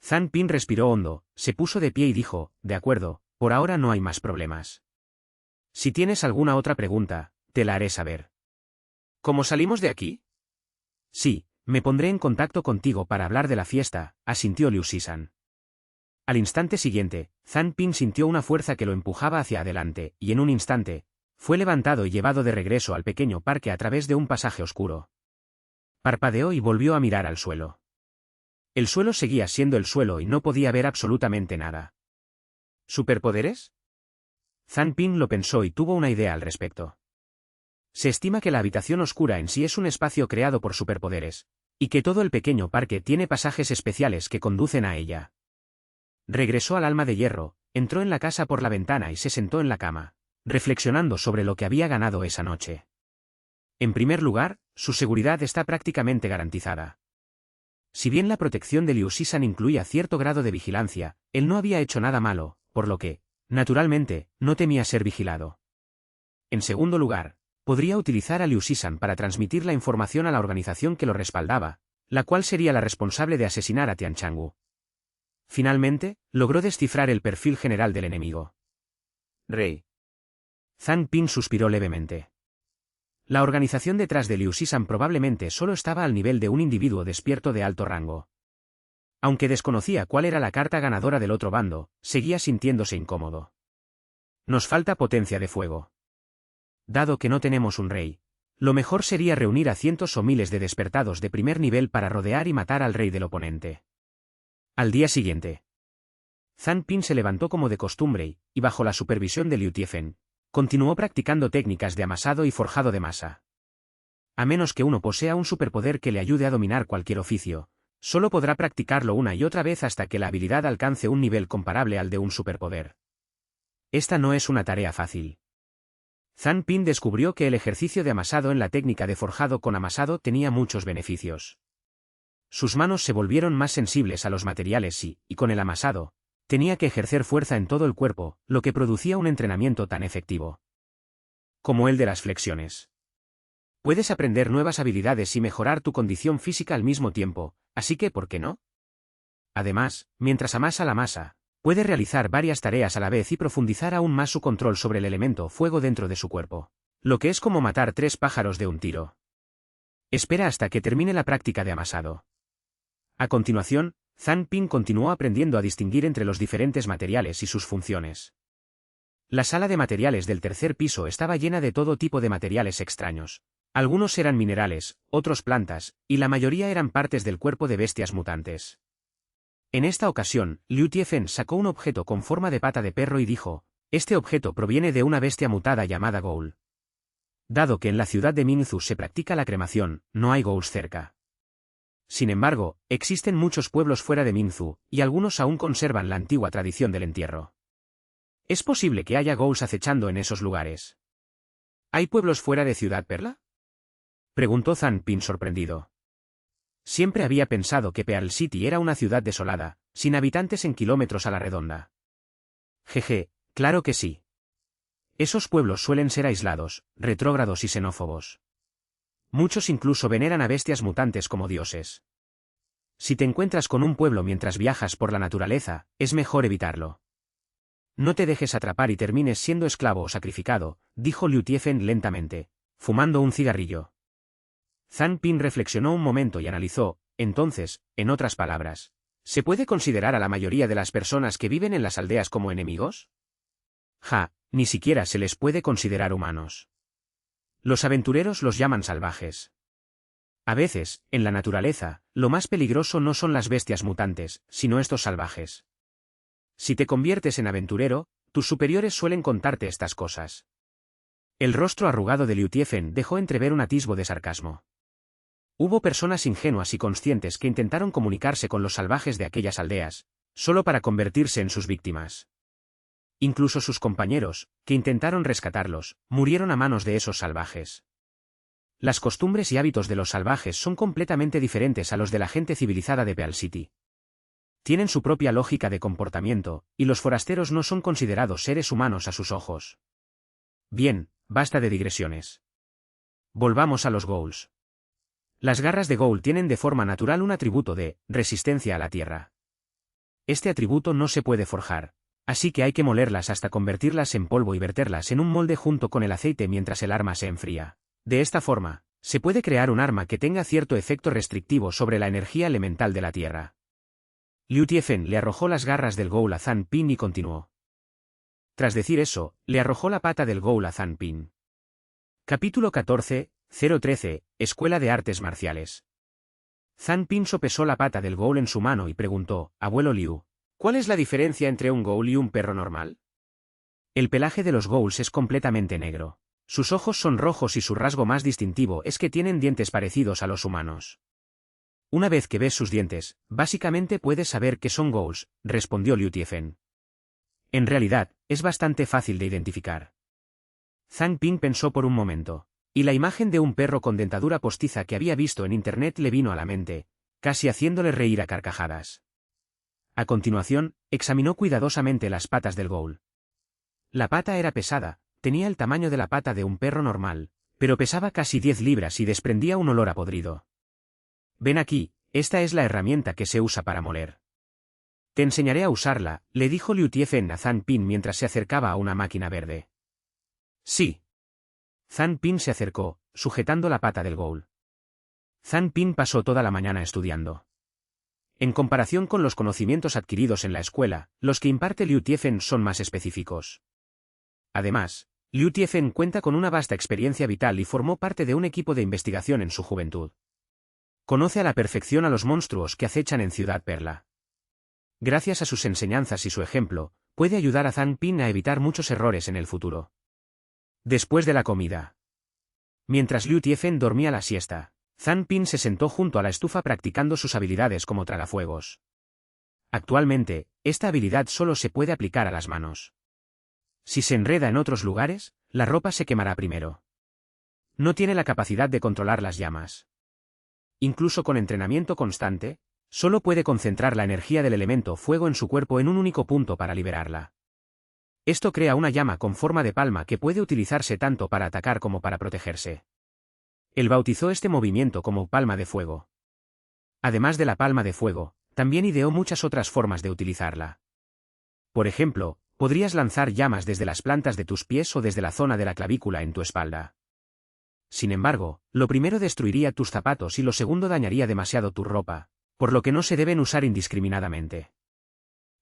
Zhang Ping respiró hondo, se puso de pie y dijo, de acuerdo, por ahora no hay más problemas. Si tienes alguna otra pregunta, te la haré saber. ¿Cómo salimos de aquí? Sí, me pondré en contacto contigo para hablar de la fiesta, asintió Liu Shisan. Al instante siguiente, Zhang Ping sintió una fuerza que lo empujaba hacia adelante, y en un instante, fue levantado y llevado de regreso al pequeño parque a través de un pasaje oscuro. Parpadeó y volvió a mirar al suelo. El suelo seguía siendo el suelo y no podía ver absolutamente nada. ¿Superpoderes? Zhang Ping lo pensó y tuvo una idea al respecto. Se estima que la habitación oscura en sí es un espacio creado por superpoderes, y que todo el pequeño parque tiene pasajes especiales que conducen a ella. Regresó al alma de hierro, entró en la casa por la ventana y se sentó en la cama, reflexionando sobre lo que había ganado esa noche. En primer lugar, su seguridad está prácticamente garantizada. Si bien la protección de Liu Shisan incluía cierto grado de vigilancia, él no había hecho nada malo, por lo que, naturalmente, no temía ser vigilado. En segundo lugar, podría utilizar a Liu Shisan para transmitir la información a la organización que lo respaldaba, la cual sería la responsable de asesinar a Tian Changwu. Finalmente, logró descifrar el perfil general del enemigo. Rey. Zhang Ping suspiró levemente. La organización detrás de Liu Shisan probablemente solo estaba al nivel de un individuo despierto de alto rango. Aunque desconocía cuál era la carta ganadora del otro bando, seguía sintiéndose incómodo. Nos falta potencia de fuego. Dado que no tenemos un rey, lo mejor sería reunir a cientos o miles de despertados de primer nivel para rodear y matar al rey del oponente. Al día siguiente, Zhang Ping se levantó como de costumbre y, bajo la supervisión de Liu Tiefen, continuó practicando técnicas de amasado y forjado de masa. A menos que uno posea un superpoder que le ayude a dominar cualquier oficio, solo podrá practicarlo una y otra vez hasta que la habilidad alcance un nivel comparable al de un superpoder. Esta no es una tarea fácil. Zhang Ping descubrió que el ejercicio de amasado en la técnica de forjado con amasado tenía muchos beneficios. Sus manos se volvieron más sensibles a los materiales y con el amasado, tenía que ejercer fuerza en todo el cuerpo, lo que producía un entrenamiento tan efectivo como el de las flexiones. Puedes aprender nuevas habilidades y mejorar tu condición física al mismo tiempo, así que ¿por qué no? Además, mientras amasa la masa, puede realizar varias tareas a la vez y profundizar aún más su control sobre el elemento fuego dentro de su cuerpo, lo que es como matar 3 pájaros de un tiro. Espera hasta que termine la práctica de amasado. A continuación, Zhang Ping continuó aprendiendo a distinguir entre los diferentes materiales y sus funciones. La sala de materiales del tercer piso estaba llena de todo tipo de materiales extraños. Algunos eran minerales, otros plantas, y la mayoría eran partes del cuerpo de bestias mutantes. En esta ocasión, Liu Tiefen sacó un objeto con forma de pata de perro y dijo, este objeto proviene de una bestia mutada llamada ghoul. Dado que en la ciudad de Minzu se practica la cremación, no hay ghouls cerca. Sin embargo, existen muchos pueblos fuera de Minzu, y algunos aún conservan la antigua tradición del entierro. ¿Es posible que haya ghouls acechando en esos lugares? ¿Hay pueblos fuera de Ciudad Perla? Preguntó Zhang Ping sorprendido. Siempre había pensado que Pearl City era una ciudad desolada, sin habitantes en kilómetros a la redonda. Jeje, claro que sí. Esos pueblos suelen ser aislados, retrógrados y xenófobos. Muchos incluso veneran a bestias mutantes como dioses. Si te encuentras con un pueblo mientras viajas por la naturaleza, es mejor evitarlo. No te dejes atrapar y termines siendo esclavo o sacrificado, dijo Liu Tiefen lentamente, fumando un cigarrillo. Zhang Ping reflexionó un momento y analizó, entonces, en otras palabras, ¿se puede considerar a la mayoría de las personas que viven en las aldeas como enemigos? Ni siquiera se les puede considerar humanos. Los aventureros los llaman salvajes. A veces, en la naturaleza, lo más peligroso no son las bestias mutantes, sino estos salvajes. Si te conviertes en aventurero, tus superiores suelen contarte estas cosas. El rostro arrugado de Liu Tiefen dejó entrever un atisbo de sarcasmo. Hubo personas ingenuas y conscientes que intentaron comunicarse con los salvajes de aquellas aldeas, solo para convertirse en sus víctimas. Incluso sus compañeros, que intentaron rescatarlos, murieron a manos de esos salvajes. Las costumbres y hábitos de los salvajes son completamente diferentes a los de la gente civilizada de Pearl City. Tienen su propia lógica de comportamiento, y los forasteros no son considerados seres humanos a sus ojos. Bien, basta de digresiones. Volvamos a los ghouls. Las garras de ghoul tienen de forma natural un atributo de resistencia a la tierra. Este atributo no se puede forjar, así que hay que molerlas hasta convertirlas en polvo y verterlas en un molde junto con el aceite mientras el arma se enfría. De esta forma, se puede crear un arma que tenga cierto efecto restrictivo sobre la energía elemental de la tierra. Liu Tiefen le arrojó las garras del ghoul a Zhang Ping y continuó. Tras decir eso, le arrojó la pata del ghoul a Zhang Ping. Capítulo 14, 013, Escuela de Artes Marciales. Zhang Ping sopesó la pata del ghoul en su mano y preguntó, abuelo Liu, ¿cuál es la diferencia entre un ghoul y un perro normal? El pelaje de los ghouls es completamente negro. Sus ojos son rojos y su rasgo más distintivo es que tienen dientes parecidos a los humanos. Una vez que ves sus dientes, básicamente puedes saber que son ghouls, respondió Liu Tiefen. En realidad, es bastante fácil de identificar. Zhang Ping pensó por un momento, y la imagen de un perro con dentadura postiza que había visto en internet le vino a la mente, casi haciéndole reír a carcajadas. A continuación, examinó cuidadosamente las patas del ghoul. La pata era pesada, tenía el tamaño de la pata de un perro normal, pero pesaba casi 10 libras y desprendía un olor a podrido. Ven aquí, esta es la herramienta que se usa para moler. Te enseñaré a usarla, le dijo Liu Tiefen a Zhang Ping mientras se acercaba a una máquina verde. Sí. Zhang Ping se acercó, sujetando la pata del ghoul. Zhang Ping pasó toda la mañana estudiando. En comparación con los conocimientos adquiridos en la escuela, los que imparte Liu Tiefen son más específicos. Además, Liu Tiefen cuenta con una vasta experiencia vital y formó parte de un equipo de investigación en su juventud. Conoce a la perfección a los monstruos que acechan en Ciudad Perla. Gracias a sus enseñanzas y su ejemplo, puede ayudar a Zhang Ping a evitar muchos errores en el futuro. Después de la comida. Mientras Liu Tiefen dormía la siesta, Zhang Ping se sentó junto a la estufa practicando sus habilidades como tragafuegos. Actualmente, esta habilidad solo se puede aplicar a las manos. Si se enreda en otros lugares, la ropa se quemará primero. No tiene la capacidad de controlar las llamas. Incluso con entrenamiento constante, solo puede concentrar la energía del elemento fuego en su cuerpo en un único punto para liberarla. Esto crea una llama con forma de palma que puede utilizarse tanto para atacar como para protegerse. Él bautizó este movimiento como palma de fuego. Además de la palma de fuego, también ideó muchas otras formas de utilizarla. Por ejemplo, podrías lanzar llamas desde las plantas de tus pies o desde la zona de la clavícula en tu espalda. Sin embargo, lo primero destruiría tus zapatos y lo segundo dañaría demasiado tu ropa, por lo que no se deben usar indiscriminadamente.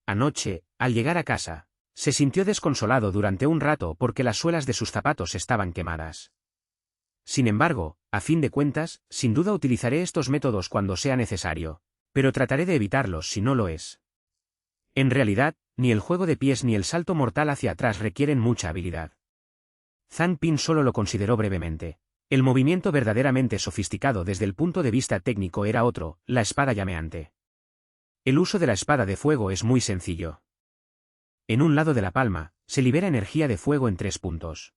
Anoche, al llegar a casa, se sintió desconsolado durante un rato porque las suelas de sus zapatos estaban quemadas. Sin embargo, a fin de cuentas, sin duda utilizaré estos métodos cuando sea necesario, pero trataré de evitarlos si no lo es. En realidad, ni el juego de pies ni el salto mortal hacia atrás requieren mucha habilidad. Zhang Ping solo lo consideró brevemente. El movimiento verdaderamente sofisticado desde el punto de vista técnico era otro, la espada llameante. El uso de la espada de fuego es muy sencillo. En un lado de la palma, se libera energía de fuego en 3 puntos.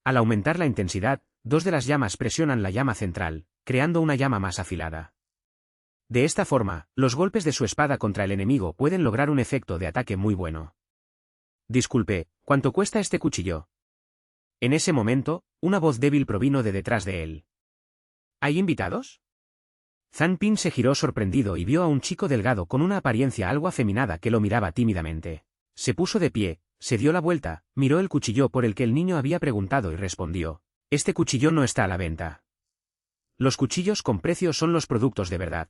Al aumentar la intensidad, 2 de las llamas presionan la llama central, creando una llama más afilada. De esta forma, los golpes de su espada contra el enemigo pueden lograr un efecto de ataque muy bueno. Disculpe, ¿cuánto cuesta este cuchillo? En ese momento, una voz débil provino de detrás de él. ¿Hay invitados? Zhang Ping se giró sorprendido y vio a un chico delgado con una apariencia algo afeminada que lo miraba tímidamente. Se puso de pie, se dio la vuelta, miró el cuchillo por el que el niño había preguntado y respondió: «Este cuchillo no está a la venta. Los cuchillos con precio son los productos de verdad».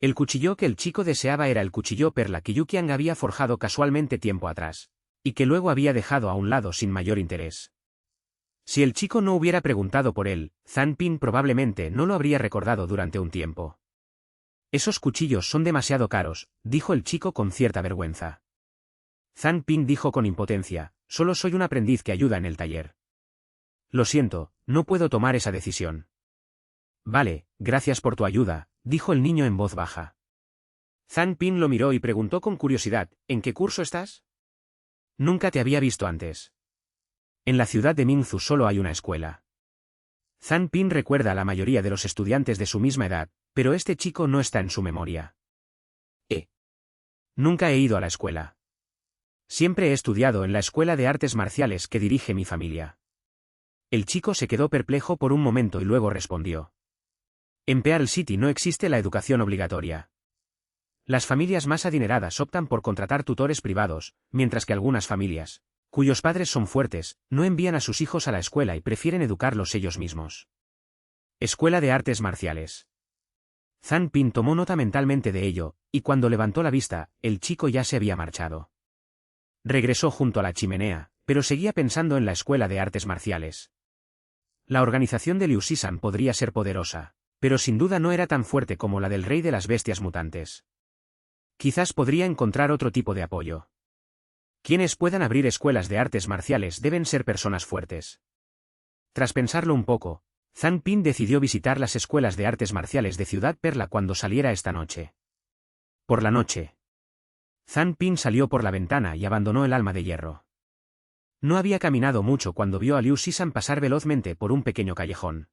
El cuchillo que el chico deseaba era el cuchillo perla que Yu Qiang había forjado casualmente tiempo atrás, y que luego había dejado a un lado sin mayor interés. Si el chico no hubiera preguntado por él, Zhang Ping probablemente no lo habría recordado durante un tiempo. «Esos cuchillos son demasiado caros», dijo el chico con cierta vergüenza. Zhang Ping dijo con impotencia: «Solo soy un aprendiz que ayuda en el taller. Lo siento, no puedo tomar esa decisión». «Vale, gracias por tu ayuda», dijo el niño en voz baja. Zhang Ping lo miró y preguntó con curiosidad: «¿En qué curso estás?» «Nunca te había visto antes». En la ciudad de Mingzu solo hay una escuela. Zhang Ping recuerda a la mayoría de los estudiantes de su misma edad, pero este chico no está en su memoria. Nunca he ido a la escuela. Siempre he estudiado en la escuela de artes marciales que dirige mi familia. El chico se quedó perplejo por un momento y luego respondió: «En Pearl City no existe la educación obligatoria. Las familias más adineradas optan por contratar tutores privados, mientras que algunas familias, cuyos padres son fuertes, no envían a sus hijos a la escuela y prefieren educarlos ellos mismos». Escuela de artes marciales. Zhang Ping tomó nota mentalmente de ello, y cuando levantó la vista, el chico ya se había marchado. Regresó junto a la chimenea, pero seguía pensando en la escuela de artes marciales. La organización de Liu Shisan podría ser poderosa, pero sin duda no era tan fuerte como la del rey de las bestias mutantes. Quizás podría encontrar otro tipo de apoyo. Quienes puedan abrir escuelas de artes marciales deben ser personas fuertes. Tras pensarlo un poco, Zhang Ping decidió visitar las escuelas de artes marciales de Ciudad Perla cuando saliera esta noche. Por la noche, Zhang Ping salió por la ventana y abandonó el alma de hierro. No había caminado mucho cuando vio a Liu Shisan pasar velozmente por un pequeño callejón.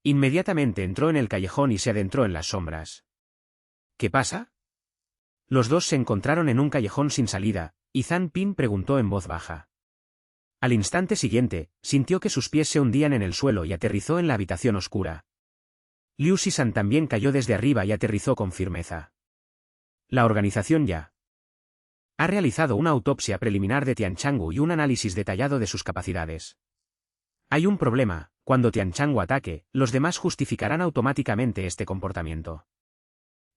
Inmediatamente entró en el callejón y se adentró en las sombras. ¿Qué pasa? Los dos se encontraron en un callejón sin salida, y Zhang Ping preguntó en voz baja. Al instante siguiente, sintió que sus pies se hundían en el suelo y aterrizó en la habitación oscura. Liu Shisan también cayó desde arriba y aterrizó con firmeza. La organización ya ha realizado una autopsia preliminar de Tian Changwu y un análisis detallado de sus capacidades. Hay un problema: cuando Tian Changwu ataque, los demás justificarán automáticamente este comportamiento.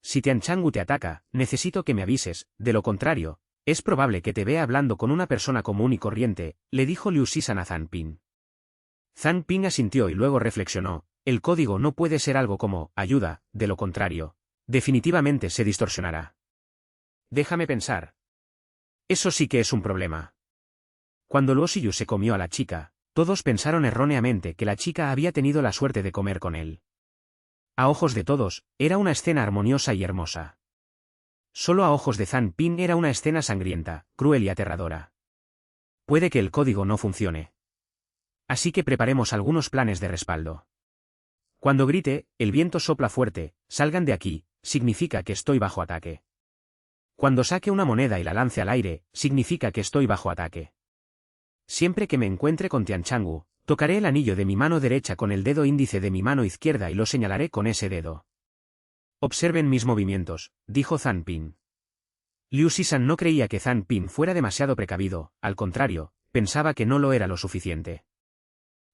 Si Tian Changwu te ataca, necesito que me avises, de lo contrario, es probable que te vea hablando con una persona común y corriente, le dijo Liu Shisan a Zhang Ping. Zhang Ping asintió y luego reflexionó: el código no puede ser algo como ayuda, de lo contrario, definitivamente se distorsionará. Déjame pensar. Eso sí que es un problema. Cuando Luo Shiyu se comió a la chica, todos pensaron erróneamente que la chica había tenido la suerte de comer con él. A ojos de todos, era una escena armoniosa y hermosa. Solo a ojos de Zhang Ping era una escena sangrienta, cruel y aterradora. Puede que el código no funcione. Así que preparemos algunos planes de respaldo. Cuando grite, el viento sopla fuerte, salgan de aquí, significa que estoy bajo ataque. Cuando saque una moneda y la lance al aire, significa que estoy bajo ataque. Siempre que me encuentre con Tianchangu, tocaré el anillo de mi mano derecha con el dedo índice de mi mano izquierda y lo señalaré con ese dedo. Observen mis movimientos, dijo Zhang Ping. Liu Shisan no creía que Zhang Ping fuera demasiado precavido, al contrario, pensaba que no lo era lo suficiente.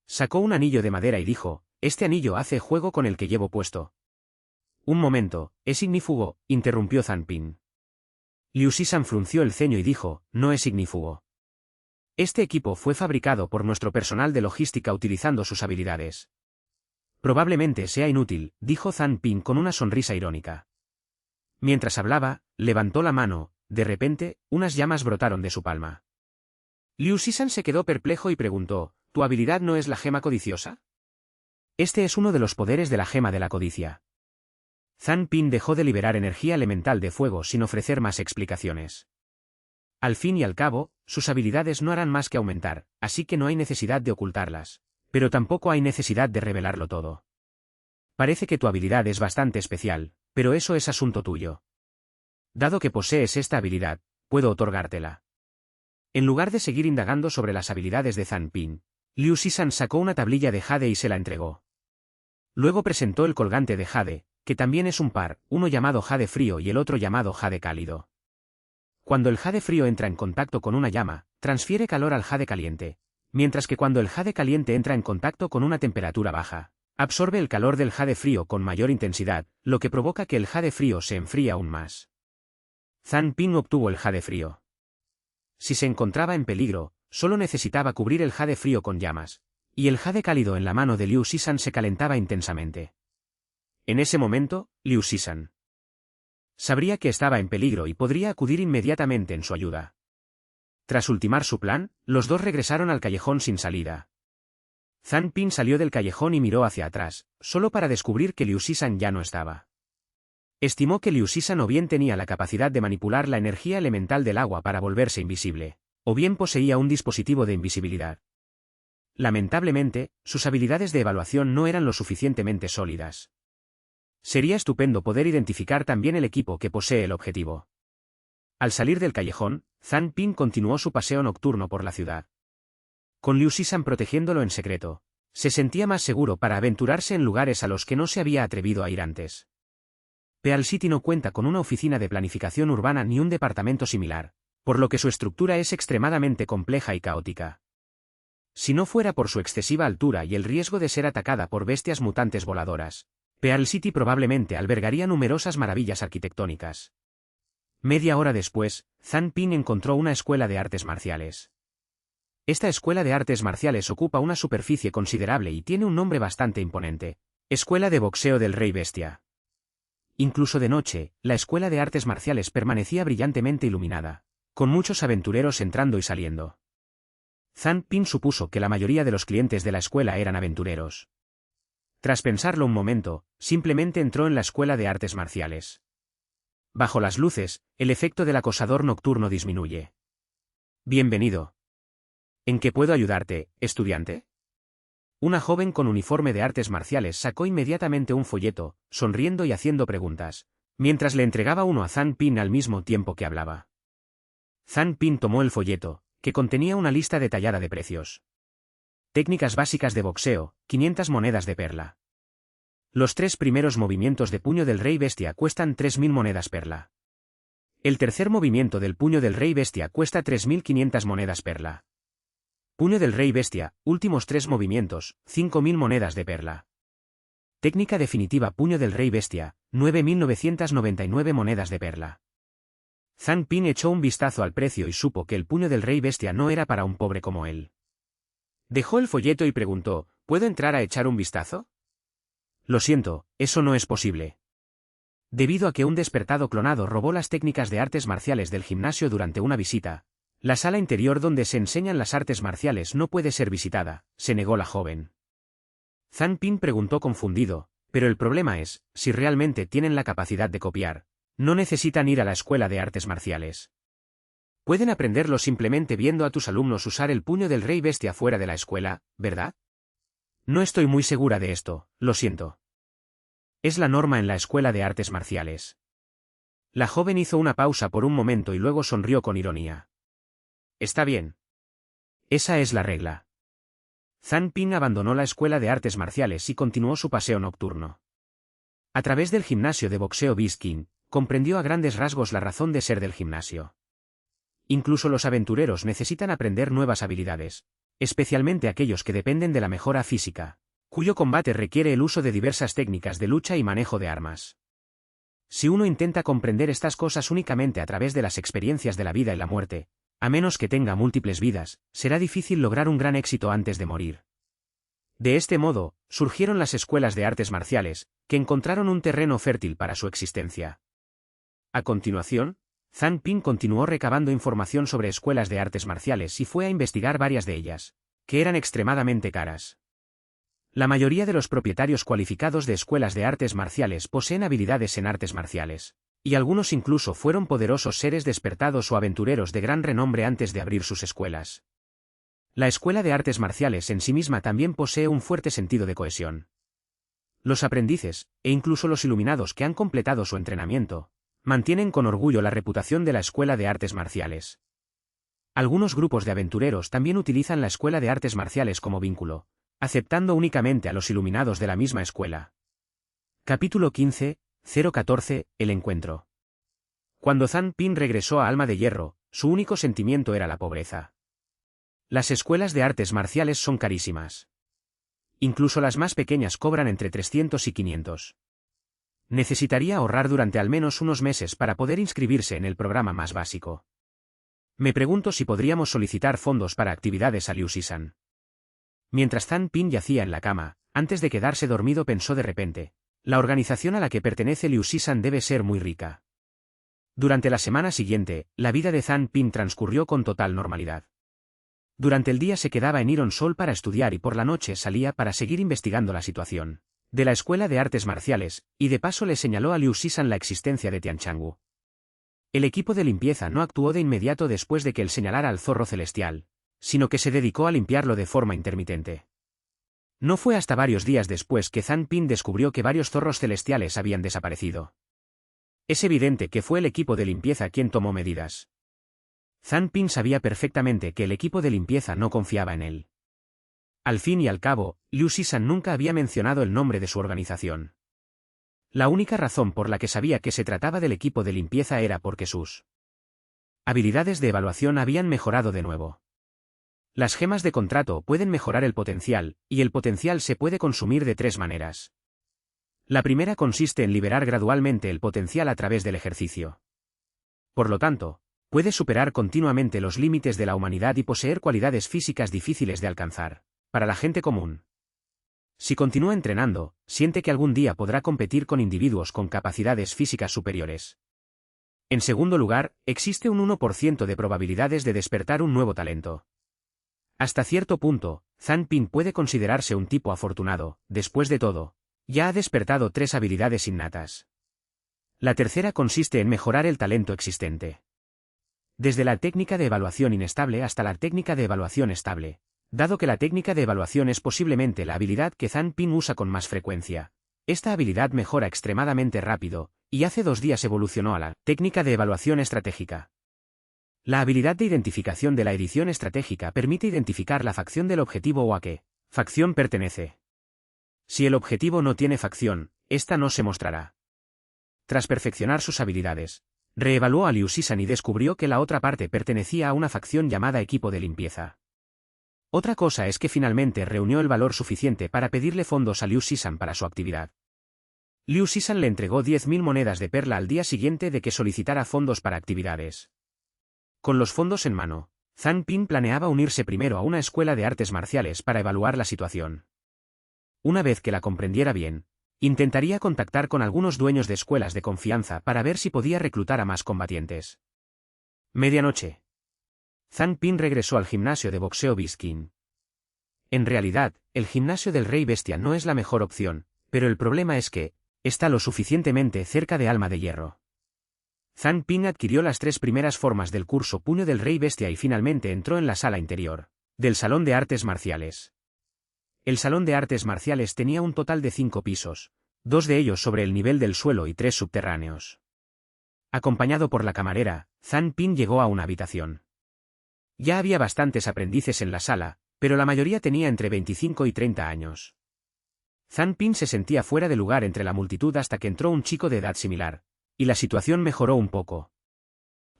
Sacó un anillo de madera y dijo, este anillo hace juego con el que llevo puesto. Un momento, es ignífugo, interrumpió Zhang Ping. Liu Shisan frunció el ceño y dijo, no es ignífugo. Este equipo fue fabricado por nuestro personal de logística utilizando sus habilidades. Probablemente sea inútil, dijo Zhang Ping con una sonrisa irónica. Mientras hablaba, levantó la mano, de repente, unas llamas brotaron de su palma. Liu Shisan se quedó perplejo y preguntó, ¿tu habilidad no es la gema codiciosa? Este es uno de los poderes de la gema de la codicia. Zhang Ping dejó de liberar energía elemental de fuego sin ofrecer más explicaciones. Al fin y al cabo, sus habilidades no harán más que aumentar, así que no hay necesidad de ocultarlas. Pero tampoco hay necesidad de revelarlo todo. Parece que tu habilidad es bastante especial, pero eso es asunto tuyo. Dado que posees esta habilidad, puedo otorgártela. En lugar de seguir indagando sobre las habilidades de Zhang Ping, Liu Shisan sacó una tablilla de jade y se la entregó. Luego presentó el colgante de jade, que también es un par, uno llamado jade frío y el otro llamado jade cálido. Cuando el jade frío entra en contacto con una llama, transfiere calor al jade caliente, mientras que cuando el jade caliente entra en contacto con una temperatura baja, absorbe el calor del jade frío con mayor intensidad, lo que provoca que el jade frío se enfríe aún más. Zhang Ping obtuvo el jade frío. Si se encontraba en peligro, solo necesitaba cubrir el jade frío con llamas, y el jade cálido en la mano de Liu Shisan se calentaba intensamente. En ese momento, Liu Shisan sabría que estaba en peligro y podría acudir inmediatamente en su ayuda. Tras ultimar su plan, los dos regresaron al callejón sin salida. Zhang Ping salió del callejón y miró hacia atrás, solo para descubrir que Liu Shisan ya no estaba. Estimó que Liu Shisan o bien tenía la capacidad de manipular la energía elemental del agua para volverse invisible, o bien poseía un dispositivo de invisibilidad. Lamentablemente, sus habilidades de evaluación no eran lo suficientemente sólidas. Sería estupendo poder identificar también el equipo que posee el objetivo. Al salir del callejón, Zhang Ping continuó su paseo nocturno por la ciudad. Con Liu Shisan protegiéndolo en secreto, se sentía más seguro para aventurarse en lugares a los que no se había atrevido a ir antes. Pearl City no cuenta con una oficina de planificación urbana ni un departamento similar, por lo que su estructura es extremadamente compleja y caótica. Si no fuera por su excesiva altura y el riesgo de ser atacada por bestias mutantes voladoras, Pearl City probablemente albergaría numerosas maravillas arquitectónicas. Media hora después, Zhang Ping encontró una escuela de artes marciales. Esta escuela de artes marciales ocupa una superficie considerable y tiene un nombre bastante imponente: Escuela de Boxeo del Rey Bestia. Incluso de noche, la escuela de artes marciales permanecía brillantemente iluminada, con muchos aventureros entrando y saliendo. Zhang Ping supuso que la mayoría de los clientes de la escuela eran aventureros. Tras pensarlo un momento, simplemente entró en la escuela de artes marciales. Bajo las luces, el efecto del acosador nocturno disminuye. Bienvenido. ¿En qué puedo ayudarte, estudiante? Una joven con uniforme de artes marciales sacó inmediatamente un folleto, sonriendo y haciendo preguntas, mientras le entregaba uno a Zhang Ping al mismo tiempo que hablaba. Zhang Ping tomó el folleto, que contenía una lista detallada de precios. Técnicas básicas de boxeo, 500 monedas de perla. Los 3 primeros movimientos de puño del Rey Bestia cuestan 3000 monedas perla. El tercer movimiento del puño del Rey Bestia cuesta 3500 monedas perla. Puño del Rey Bestia, últimos 3 movimientos, 5000 monedas de perla. Técnica definitiva puño del Rey Bestia, 9999 monedas de perla. Zhang Ping echó un vistazo al precio y supo que el puño del Rey Bestia no era para un pobre como él. Dejó el folleto y preguntó, ¿puedo entrar a echar un vistazo? Lo siento, eso no es posible. Debido a que un despertado clonado robó las técnicas de artes marciales del gimnasio durante una visita, la sala interior donde se enseñan las artes marciales no puede ser visitada, se negó la joven. Zhang Ping preguntó confundido, pero el problema es, si realmente tienen la capacidad de copiar, no necesitan ir a la escuela de artes marciales. Pueden aprenderlo simplemente viendo a tus alumnos usar el puño del rey bestia fuera de la escuela, ¿verdad? No estoy muy segura de esto, lo siento. Es la norma en la escuela de artes marciales. La joven hizo una pausa por un momento y luego sonrió con ironía. Está bien. Esa es la regla. Zhang Ping abandonó la escuela de artes marciales y continuó su paseo nocturno. A través del gimnasio de boxeo Biskin, comprendió a grandes rasgos la razón de ser del gimnasio. Incluso los aventureros necesitan aprender nuevas habilidades, especialmente aquellos que dependen de la mejora física, cuyo combate requiere el uso de diversas técnicas de lucha y manejo de armas. Si uno intenta comprender estas cosas únicamente a través de las experiencias de la vida y la muerte, a menos que tenga múltiples vidas, será difícil lograr un gran éxito antes de morir. De este modo, surgieron las escuelas de artes marciales, que encontraron un terreno fértil para su existencia. A continuación, Zhang Ping continuó recabando información sobre escuelas de artes marciales y fue a investigar varias de ellas, que eran extremadamente caras. La mayoría de los propietarios cualificados de escuelas de artes marciales poseen habilidades en artes marciales, y algunos incluso fueron poderosos seres despertados o aventureros de gran renombre antes de abrir sus escuelas. La escuela de artes marciales en sí misma también posee un fuerte sentido de cohesión. Los aprendices, e incluso los iluminados que han completado su entrenamiento, mantienen con orgullo la reputación de la escuela de artes marciales. Algunos grupos de aventureros también utilizan la escuela de artes marciales como vínculo, aceptando únicamente a los iluminados de la misma escuela. Capítulo 15, 014, El encuentro. Cuando Zhang Ping regresó a Alma de Hierro, su único sentimiento era la pobreza. Las escuelas de artes marciales son carísimas. Incluso las más pequeñas cobran entre 300 y 500. Necesitaría ahorrar durante al menos unos meses para poder inscribirse en el programa más básico. Me pregunto si podríamos solicitar fondos para actividades a Liu Shisan. Mientras Zhang Ping yacía en la cama, antes de quedarse dormido pensó de repente, la organización a la que pertenece Liu Shisan debe ser muy rica. Durante la semana siguiente, la vida de Zhang Ping transcurrió con total normalidad. Durante el día se quedaba en Iron Sol para estudiar y por la noche salía para seguir investigando la situación de la escuela de artes marciales, y de paso le señaló a Liu Shisan la existencia de Tianchanggu. El equipo de limpieza no actuó de inmediato después de que él señalara al zorro celestial, sino que se dedicó a limpiarlo de forma intermitente. No fue hasta varios días después que Zhang Ping descubrió que varios zorros celestiales habían desaparecido. Es evidente que fue el equipo de limpieza quien tomó medidas. Zhang Ping sabía perfectamente que el equipo de limpieza no confiaba en él. Al fin y al cabo, Liu Shisan nunca había mencionado el nombre de su organización. La única razón por la que sabía que se trataba del equipo de limpieza era porque sus habilidades de evaluación habían mejorado de nuevo. Las gemas de contrato pueden mejorar el potencial, y el potencial se puede consumir de tres maneras. La primera consiste en liberar gradualmente el potencial a través del ejercicio. Por lo tanto, puede superar continuamente los límites de la humanidad y poseer cualidades físicas difíciles de alcanzar para la gente común. Si continúa entrenando, siente que algún día podrá competir con individuos con capacidades físicas superiores. En segundo lugar, existe un 1% de probabilidades de despertar un nuevo talento. Hasta cierto punto, Zhang Ping puede considerarse un tipo afortunado, después de todo, ya ha despertado 3 habilidades innatas. La tercera consiste en mejorar el talento existente. Desde la técnica de evaluación inestable hasta la técnica de evaluación estable. Dado que la técnica de evaluación es posiblemente la habilidad que Zhang Ping usa con más frecuencia, esta habilidad mejora extremadamente rápido, y hace 2 días evolucionó a la técnica de evaluación estratégica. La habilidad de identificación de la edición estratégica permite identificar la facción del objetivo o a qué facción pertenece. Si el objetivo no tiene facción, esta no se mostrará. Tras perfeccionar sus habilidades, reevaluó a Liu Shisan y descubrió que la otra parte pertenecía a una facción llamada equipo de limpieza. Otra cosa es que finalmente reunió el valor suficiente para pedirle fondos a Liu Shisan para su actividad. Liu Shisan le entregó 10.000 monedas de perla al día siguiente de que solicitara fondos para actividades. Con los fondos en mano, Zhang Ping planeaba unirse primero a una escuela de artes marciales para evaluar la situación. Una vez que la comprendiera bien, intentaría contactar con algunos dueños de escuelas de confianza para ver si podía reclutar a más combatientes. Medianoche. Zhang Ping regresó al gimnasio de boxeo Biskin. En realidad, el gimnasio del Rey Bestia no es la mejor opción, pero el problema es que está lo suficientemente cerca de Alma de Hierro. Zhang Ping adquirió las 3 primeras formas del curso Puño del Rey Bestia y finalmente entró en la sala interior del Salón de Artes Marciales. El Salón de Artes Marciales tenía un total de 5 pisos, 2 de ellos sobre el nivel del suelo y 3 subterráneos. Acompañado por la camarera, Zhang Ping llegó a una habitación. Ya había bastantes aprendices en la sala, pero la mayoría tenía entre 25 y 30 años. Zhang Ping se sentía fuera de lugar entre la multitud hasta que entró un chico de edad similar, y la situación mejoró un poco.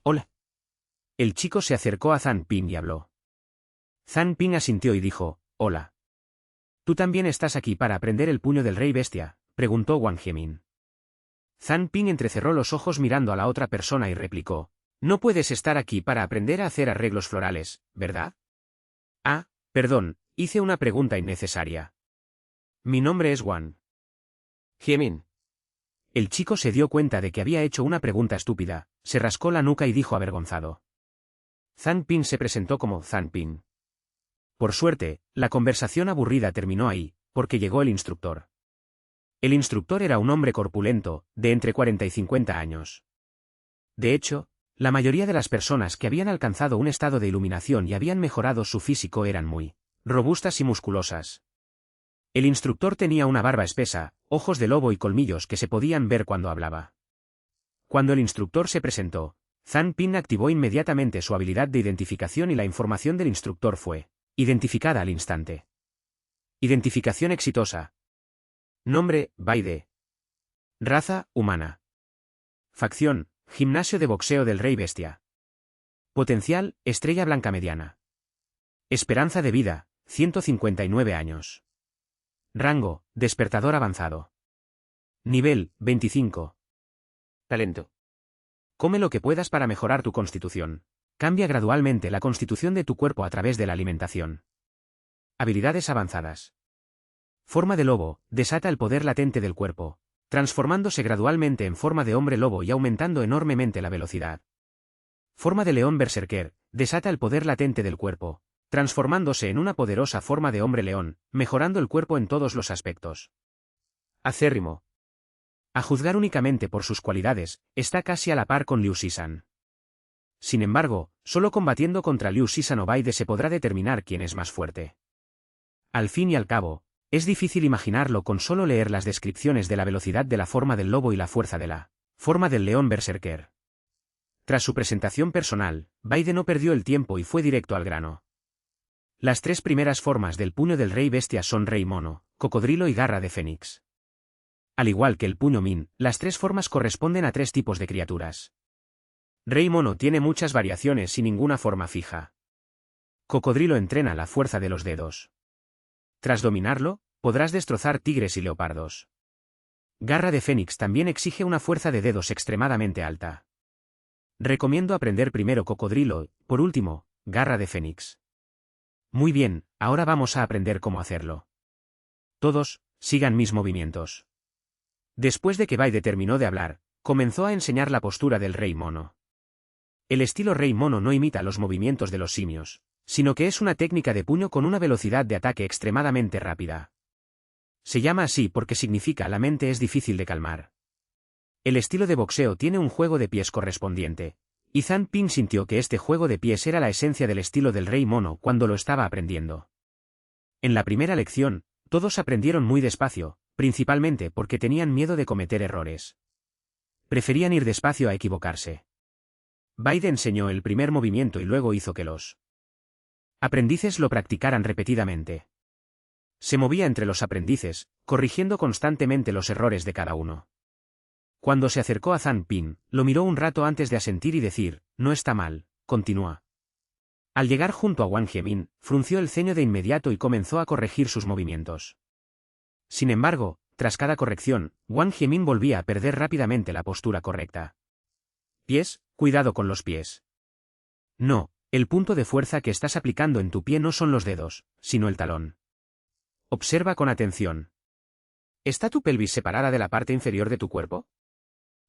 «Hola». El chico se acercó a Zhang Ping y habló. Zhang Ping asintió y dijo, «Hola». «¿Tú también estás aquí para aprender el puño del Rey Bestia?», preguntó Wang Jiemin. Zhang Ping entrecerró los ojos mirando a la otra persona y replicó, «No puedes estar aquí para aprender a hacer arreglos florales, ¿verdad?» «Ah, perdón, hice una pregunta innecesaria. Mi nombre es Wang Jiemin». El chico se dio cuenta de que había hecho una pregunta estúpida, se rascó la nuca y dijo avergonzado. Zhang Ping se presentó como Zhang Ping. Por suerte, la conversación aburrida terminó ahí, porque llegó el instructor. El instructor era un hombre corpulento, de entre 40 y 50 años. De hecho, la mayoría de las personas que habían alcanzado un estado de iluminación y habían mejorado su físico eran muy robustas y musculosas. El instructor tenía una barba espesa, ojos de lobo y colmillos que se podían ver cuando hablaba. Cuando el instructor se presentó, Zhang Ping activó inmediatamente su habilidad de identificación y la información del instructor fue identificada al instante. Identificación exitosa. Nombre, Baide. Raza, humana. Facción, Gimnasio de Boxeo del Rey Bestia. Potencial, Estrella Blanca Mediana. Esperanza de vida, 159 años. Rango, Despertador avanzado. Nivel, 25. Talento. Come lo que puedas para mejorar tu constitución. Cambia gradualmente la constitución de tu cuerpo a través de la alimentación. Habilidades avanzadas. Forma de lobo, desata el poder latente del cuerpo, transformándose gradualmente en forma de hombre lobo y aumentando enormemente la velocidad. Forma de león berserker, desata el poder latente del cuerpo, transformándose en una poderosa forma de hombre león, mejorando el cuerpo en todos los aspectos. Acérrimo. A juzgar únicamente por sus cualidades, está casi a la par con Liu Shisan. Sin embargo, solo combatiendo contra Liu Shisan o Baide se podrá determinar quién es más fuerte. Al fin y al cabo, es difícil imaginarlo con solo leer las descripciones de la velocidad de la forma del lobo y la fuerza de la forma del león berserker. Tras su presentación personal, Baide no perdió el tiempo y fue directo al grano. Las 3 primeras formas del puño del Rey Bestia son Rey Mono, Cocodrilo y Garra de Fénix. Al igual que el puño Min, las 3 formas corresponden a 3 tipos de criaturas. Rey Mono tiene muchas variaciones y ninguna forma fija. Cocodrilo entrena la fuerza de los dedos. Tras dominarlo, podrás destrozar tigres y leopardos. Garra de Fénix también exige una fuerza de dedos extremadamente alta. Recomiendo aprender primero Cocodrilo y, por último, Garra de Fénix. Muy bien, ahora vamos a aprender cómo hacerlo. Todos, sigan mis movimientos. Después de que Baide terminó de hablar, comenzó a enseñar la postura del Rey Mono. El estilo Rey Mono no imita los movimientos de los simios, sino que es una técnica de puño con una velocidad de ataque extremadamente rápida. Se llama así porque significa la mente es difícil de calmar. El estilo de boxeo tiene un juego de pies correspondiente, y Zhang Ping sintió que este juego de pies era la esencia del estilo del Rey Mono cuando lo estaba aprendiendo. En la primera lección, todos aprendieron muy despacio, principalmente porque tenían miedo de cometer errores. Preferían ir despacio a equivocarse. Baide enseñó el primer movimiento y luego hizo que los aprendices lo practicaran repetidamente. Se movía entre los aprendices, corrigiendo constantemente los errores de cada uno. Cuando se acercó a Zhang Ping, lo miró un rato antes de asentir y decir, no está mal, continúa. Al llegar junto a Wang Jiemin, frunció el ceño de inmediato y comenzó a corregir sus movimientos. Sin embargo, tras cada corrección, Wang Jiemin volvía a perder rápidamente la postura correcta. Pies, cuidado con los pies. No, el punto de fuerza que estás aplicando en tu pie no son los dedos, sino el talón. Observa con atención. ¿Está tu pelvis separada de la parte inferior de tu cuerpo?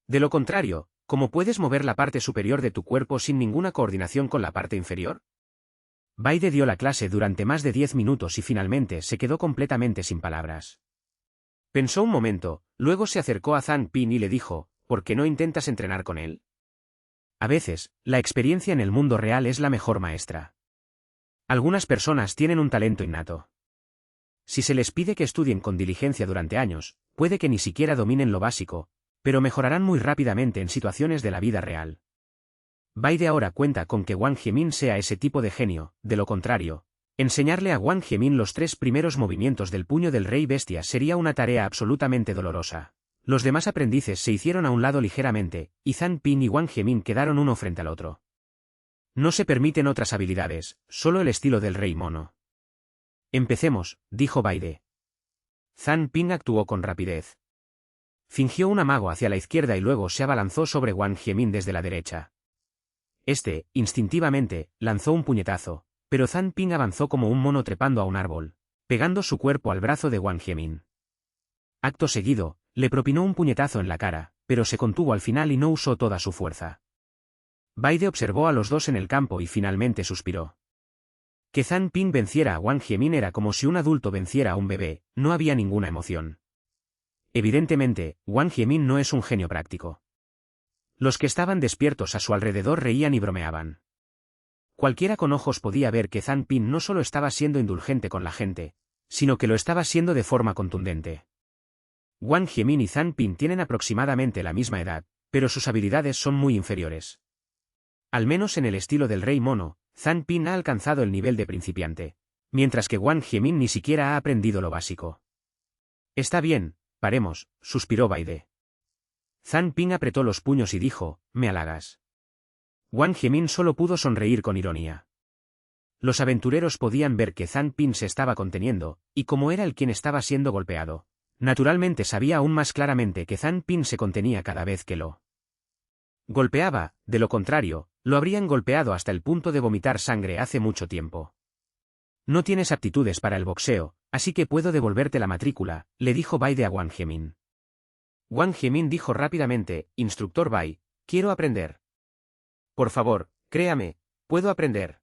De lo contrario, ¿cómo puedes mover la parte superior de tu cuerpo sin ninguna coordinación con la parte inferior? Baide dio la clase durante más de 10 minutos y finalmente se quedó completamente sin palabras. Pensó un momento, luego se acercó a Zhang Ping y le dijo, ¿por qué no intentas entrenar con él? A veces, la experiencia en el mundo real es la mejor maestra. Algunas personas tienen un talento innato. Si se les pide que estudien con diligencia durante años, puede que ni siquiera dominen lo básico, pero mejorarán muy rápidamente en situaciones de la vida real. Baide ahora cuenta con que Wang Jiemin sea ese tipo de genio, de lo contrario, enseñarle a Wang Jiemin los 3 primeros movimientos del puño del rey bestia sería una tarea absolutamente dolorosa. Los demás aprendices se hicieron a un lado ligeramente, y Zhang Ping y Wang Jiemin quedaron uno frente al otro. No se permiten otras habilidades, solo el estilo del rey mono. Empecemos, dijo Baide. Zhang Ping actuó con rapidez. Fingió un amago hacia la izquierda y luego se abalanzó sobre Wang Jiemin desde la derecha. Este, instintivamente, lanzó un puñetazo, pero Zhang Ping avanzó como un mono trepando a un árbol, pegando su cuerpo al brazo de Wang Jiemin. Acto seguido, le propinó un puñetazo en la cara, pero se contuvo al final y no usó toda su fuerza. Baide observó a los dos en el campo y finalmente suspiró. Que Zhang Ping venciera a Wang Jiemin era como si un adulto venciera a un bebé, no había ninguna emoción. Evidentemente, Wang Jiemin no es un genio práctico. Los que estaban despiertos a su alrededor reían y bromeaban. Cualquiera con ojos podía ver que Zhang Ping no solo estaba siendo indulgente con la gente, sino que lo estaba siendo de forma contundente. Wang Jiemin y Zhang Ping tienen aproximadamente la misma edad, pero sus habilidades son muy inferiores. Al menos en el estilo del rey mono, Zhang Ping ha alcanzado el nivel de principiante, mientras que Wang Jiemin ni siquiera ha aprendido lo básico. Está bien, paremos, suspiró Baide. Zhang Ping apretó los puños y dijo, me halagas. Wang Jiemin solo pudo sonreír con ironía. Los aventureros podían ver que Zhang Ping se estaba conteniendo, y como era el quien estaba siendo golpeado, naturalmente sabía aún más claramente que Zhang Ping se contenía cada vez que lo golpeaba, de lo contrario, lo habrían golpeado hasta el punto de vomitar sangre hace mucho tiempo. No tienes aptitudes para el boxeo, así que puedo devolverte la matrícula, le dijo Baide a Wang Jiemin. Wang Jiemin dijo rápidamente, Instructor Bai, quiero aprender. Por favor, créame, puedo aprender.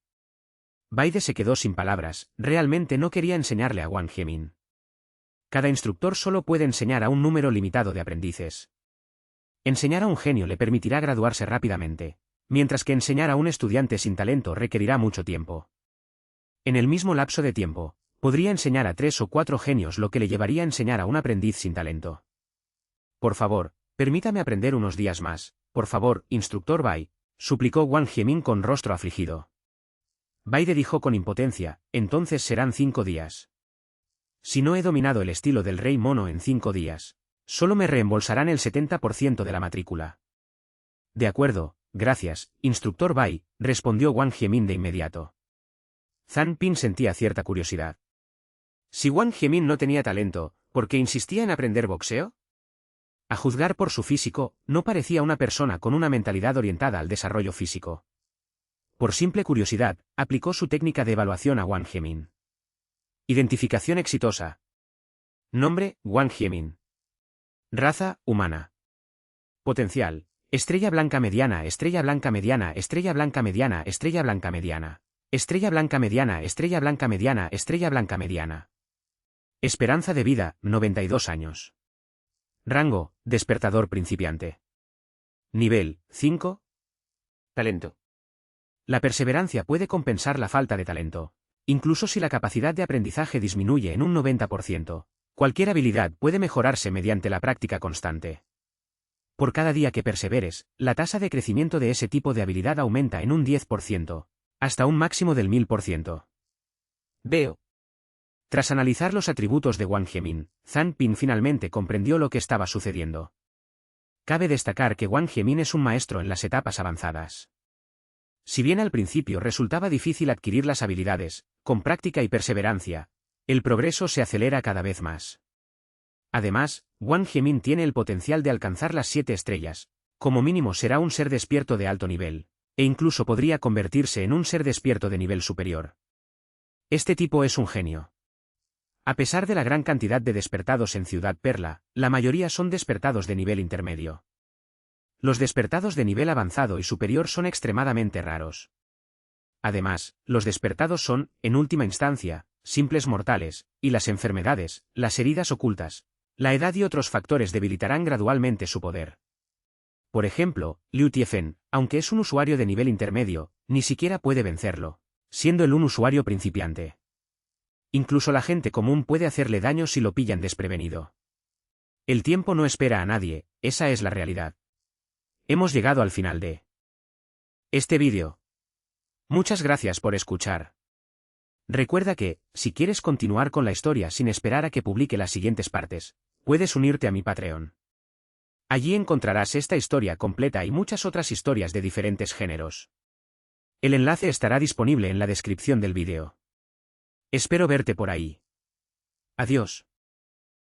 Baide se quedó sin palabras, realmente no quería enseñarle a Wang Jiemin. Cada instructor solo puede enseñar a un número limitado de aprendices. Enseñar a un genio le permitirá graduarse rápidamente, mientras que enseñar a un estudiante sin talento requerirá mucho tiempo. En el mismo lapso de tiempo, podría enseñar a 3 o 4 genios lo que le llevaría a enseñar a un aprendiz sin talento. Por favor, permítame aprender unos días más, por favor, Instructor Bai, suplicó Wang Jiemin con rostro afligido. Baide dijo con impotencia, entonces serán 5 días. Si no he dominado el estilo del rey mono en 5 días, solo me reembolsarán el 70% de la matrícula. De acuerdo, gracias, Instructor Bai, respondió Wang Jiemin de inmediato. Zhang Ping sentía cierta curiosidad. Si Wang Jiemin no tenía talento, ¿por qué insistía en aprender boxeo? A juzgar por su físico, no parecía una persona con una mentalidad orientada al desarrollo físico. Por simple curiosidad, aplicó su técnica de evaluación a Wang Jiemin. Identificación exitosa. Nombre, Wang Jiemin. Raza, humana. Potencial, estrella blanca mediana, estrella blanca mediana, estrella blanca mediana, estrella blanca mediana. Estrella blanca mediana, estrella blanca mediana, estrella blanca mediana. Esperanza de vida, 92 años. Rango, despertador principiante. Nivel, 5. Talento. La perseverancia puede compensar la falta de talento. Incluso si la capacidad de aprendizaje disminuye en un 90%, cualquier habilidad puede mejorarse mediante la práctica constante. Por cada día que perseveres, la tasa de crecimiento de ese tipo de habilidad aumenta en un 10%, hasta un máximo del 1000%. Veo. Tras analizar los atributos de Wang Jiemin, Zhang Ping finalmente comprendió lo que estaba sucediendo. Cabe destacar que Wang Jiemin es un maestro en las etapas avanzadas. Si bien al principio resultaba difícil adquirir las habilidades, con práctica y perseverancia, el progreso se acelera cada vez más. Además, Wang Jiemin tiene el potencial de alcanzar las 7 estrellas, como mínimo será un ser despierto de alto nivel, e incluso podría convertirse en un ser despierto de nivel superior. Este tipo es un genio. A pesar de la gran cantidad de despertados en Ciudad Perla, la mayoría son despertados de nivel intermedio. Los despertados de nivel avanzado y superior son extremadamente raros. Además, los despertados son, en última instancia, simples mortales, y las enfermedades, las heridas ocultas, la edad y otros factores debilitarán gradualmente su poder. Por ejemplo, Liu Tiefen, Aunque es un usuario de nivel intermedio, ni siquiera puede vencerlo, siendo él un usuario principiante. Incluso la gente común puede hacerle daño si lo pillan desprevenido. El tiempo no espera a nadie, esa es la realidad. Hemos llegado al final de este vídeo. Muchas gracias por escuchar. Recuerda que, si quieres continuar con la historia sin esperar a que publique las siguientes partes, puedes unirte a mi Patreon. Allí encontrarás esta historia completa y muchas otras historias de diferentes géneros. El enlace estará disponible en la descripción del vídeo. Espero verte por ahí. Adiós.